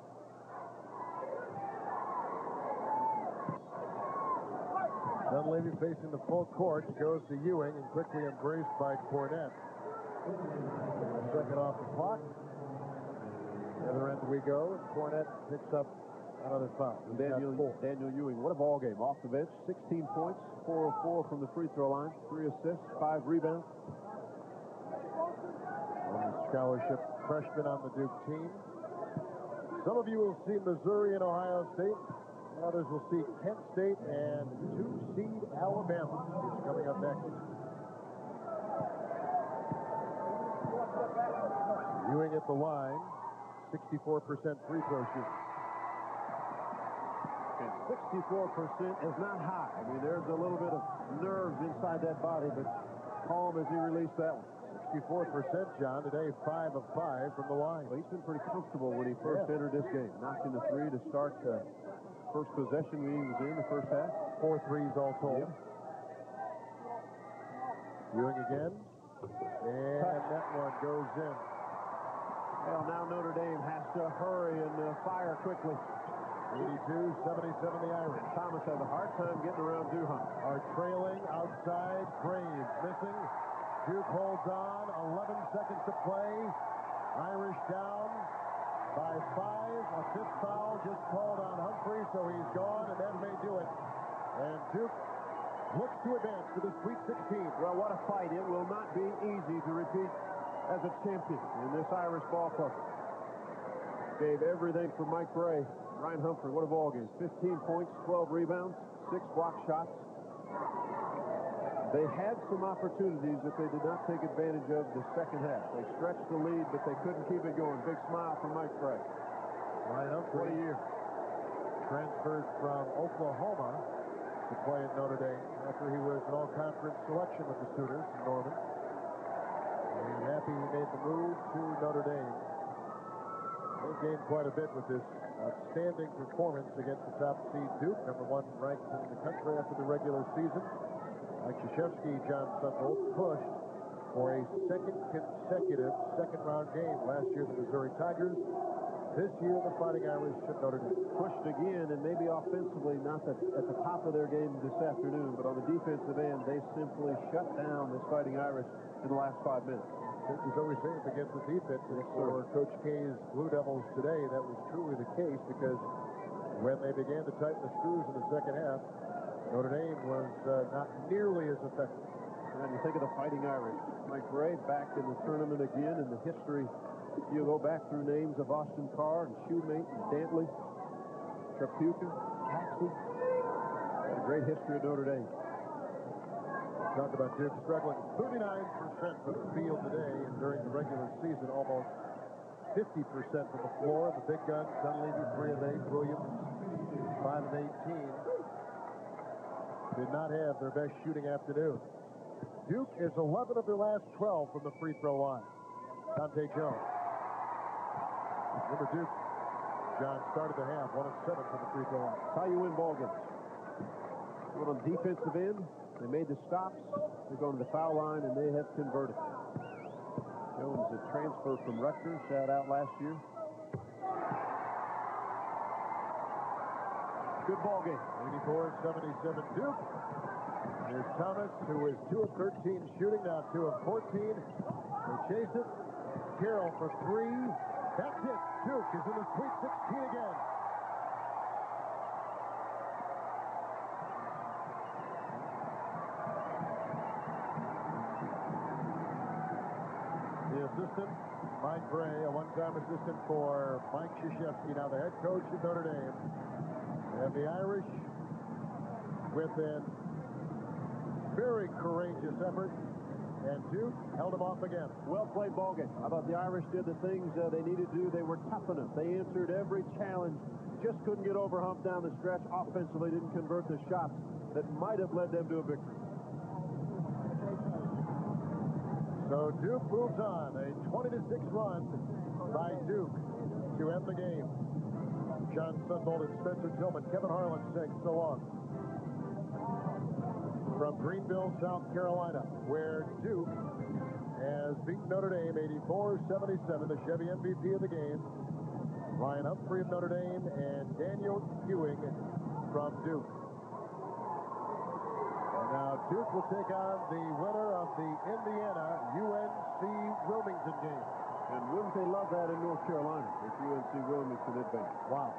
Dunleavy facing the full court. Goes to Ewing and quickly embraced by Cornette. Second off the clock. The other end we go. Cornette picks up another foul. Daniel Ewing, what a ball game. Off the bench, 16 points, 4 of 4 from the free throw line, 3 assists, 5 rebounds. On the scholarship freshman on the Duke team. Some of you will see Missouri and Ohio State. Others will see Kent State and 2-seed Alabama. It's coming up next. Ewing at the line, 64% free throw shooting. And 64% is not high. I mean, there's a little bit of nerves inside that body, but calm as he released that one. 64%, John. Today, 5 of 5 from the line. Well, he's been pretty comfortable when he first entered this game. Knocking the three to start the first possession when he was in the first half. 4 threes all told. Ewing again. And that one goes in. Well, now Notre Dame has to hurry and fire quickly. 82-77 the Irish. Thomas has a hard time getting around Duhan. Are trailing outside. Graves missing. Duke holds on. 11 seconds to play. Irish down by 5. A 5th foul just called on Humphrey, so he's gone, and that may do it. And Duke looks to advance to the Sweet 16. Well, what a fight. It will not be easy to repeat as a champion in this Irish ball club. Gave everything for Mike Bray. Ryan Humphrey, what a ball game. 15 points, 12 rebounds, 6 block shots. They had some opportunities that they did not take advantage of the second half. They stretched the lead, but they couldn't keep it going. Big smile from Mike Bray. Ryan Humphrey, what a year. Transferred from Oklahoma to play at Notre Dame after he was an all-conference selection with the Sooners in Norman. And happy he made the move to Notre Dame. They gained quite a bit with this outstanding performance against the top seed Duke, number 1 ranked in the country after the regular season. Like Krzyzewski, John Sundvold pushed for a second consecutive second-round game. Last year, the Missouri Tigers. This year, the Fighting Irish at Notre Dame. Pushed again, and maybe offensively not at the top of their game this afternoon, but on the defensive end, they simply shut down this Fighting Irish in the last 5 minutes. As always say, it begins with defense. For Coach K's Blue Devils today, that was truly the case, because when they began to tighten the screws in the second half, Notre Dame was not nearly as effective. And you think of the Fighting Irish. Mike Bray back in the tournament again, and the history You go back through names of Austin Carr and Shoemate and Dantley, Trapuka, Paxson. A great history of Notre Dame. Talk about Duke struggling. 39% from the field today, and during the regular season, almost 50% from the floor. The big guns, Dunleavy, 3 of 8, Williams, 5 of 18. Did not have their best shooting afternoon. Duke is 11 of their last 12 from the free throw line. Dante Jones. Remember Duke, John, started the half 1 of 7 from the free throw line. That's how you win ball games. Going on the defensive end, they made the stops. They're going to the foul line, and they have converted. Jones, a transfer from Rutgers, sat out last year. Good ball game. 84-77 Duke. Here's Thomas, who is 2 of 13 shooting, now 2 of 14. They chase it. Carroll for 3. That's it. Duke is in the Sweet 16 again. The assistant, Mike Bray, a one-time assistant for Mike Krzyzewski, now the head coach of Notre Dame. And the Irish with a very courageous effort, and Duke held him off again. Well played ball game. I thought the Irish did the things they needed to do. They were tough enough. They answered every challenge. Just couldn't get over hump down the stretch. Offensively, didn't convert the shots that might have led them to a victory. So Duke moves on. A 20-6 run by Duke to end the game. John Sundvold and Spencer Tillman. Kevin Harlan saying so long. From Greenville, South Carolina, where Duke has beaten Notre Dame 84-77, the Chevy MVP of the game. Ryan Humphrey of Notre Dame and Daniel Ewing from Duke. And now Duke will take on the winner of the Indiana-UNC Wilmington game. And wouldn't they love that in North Carolina if UNC Wilmington advanced? Wow.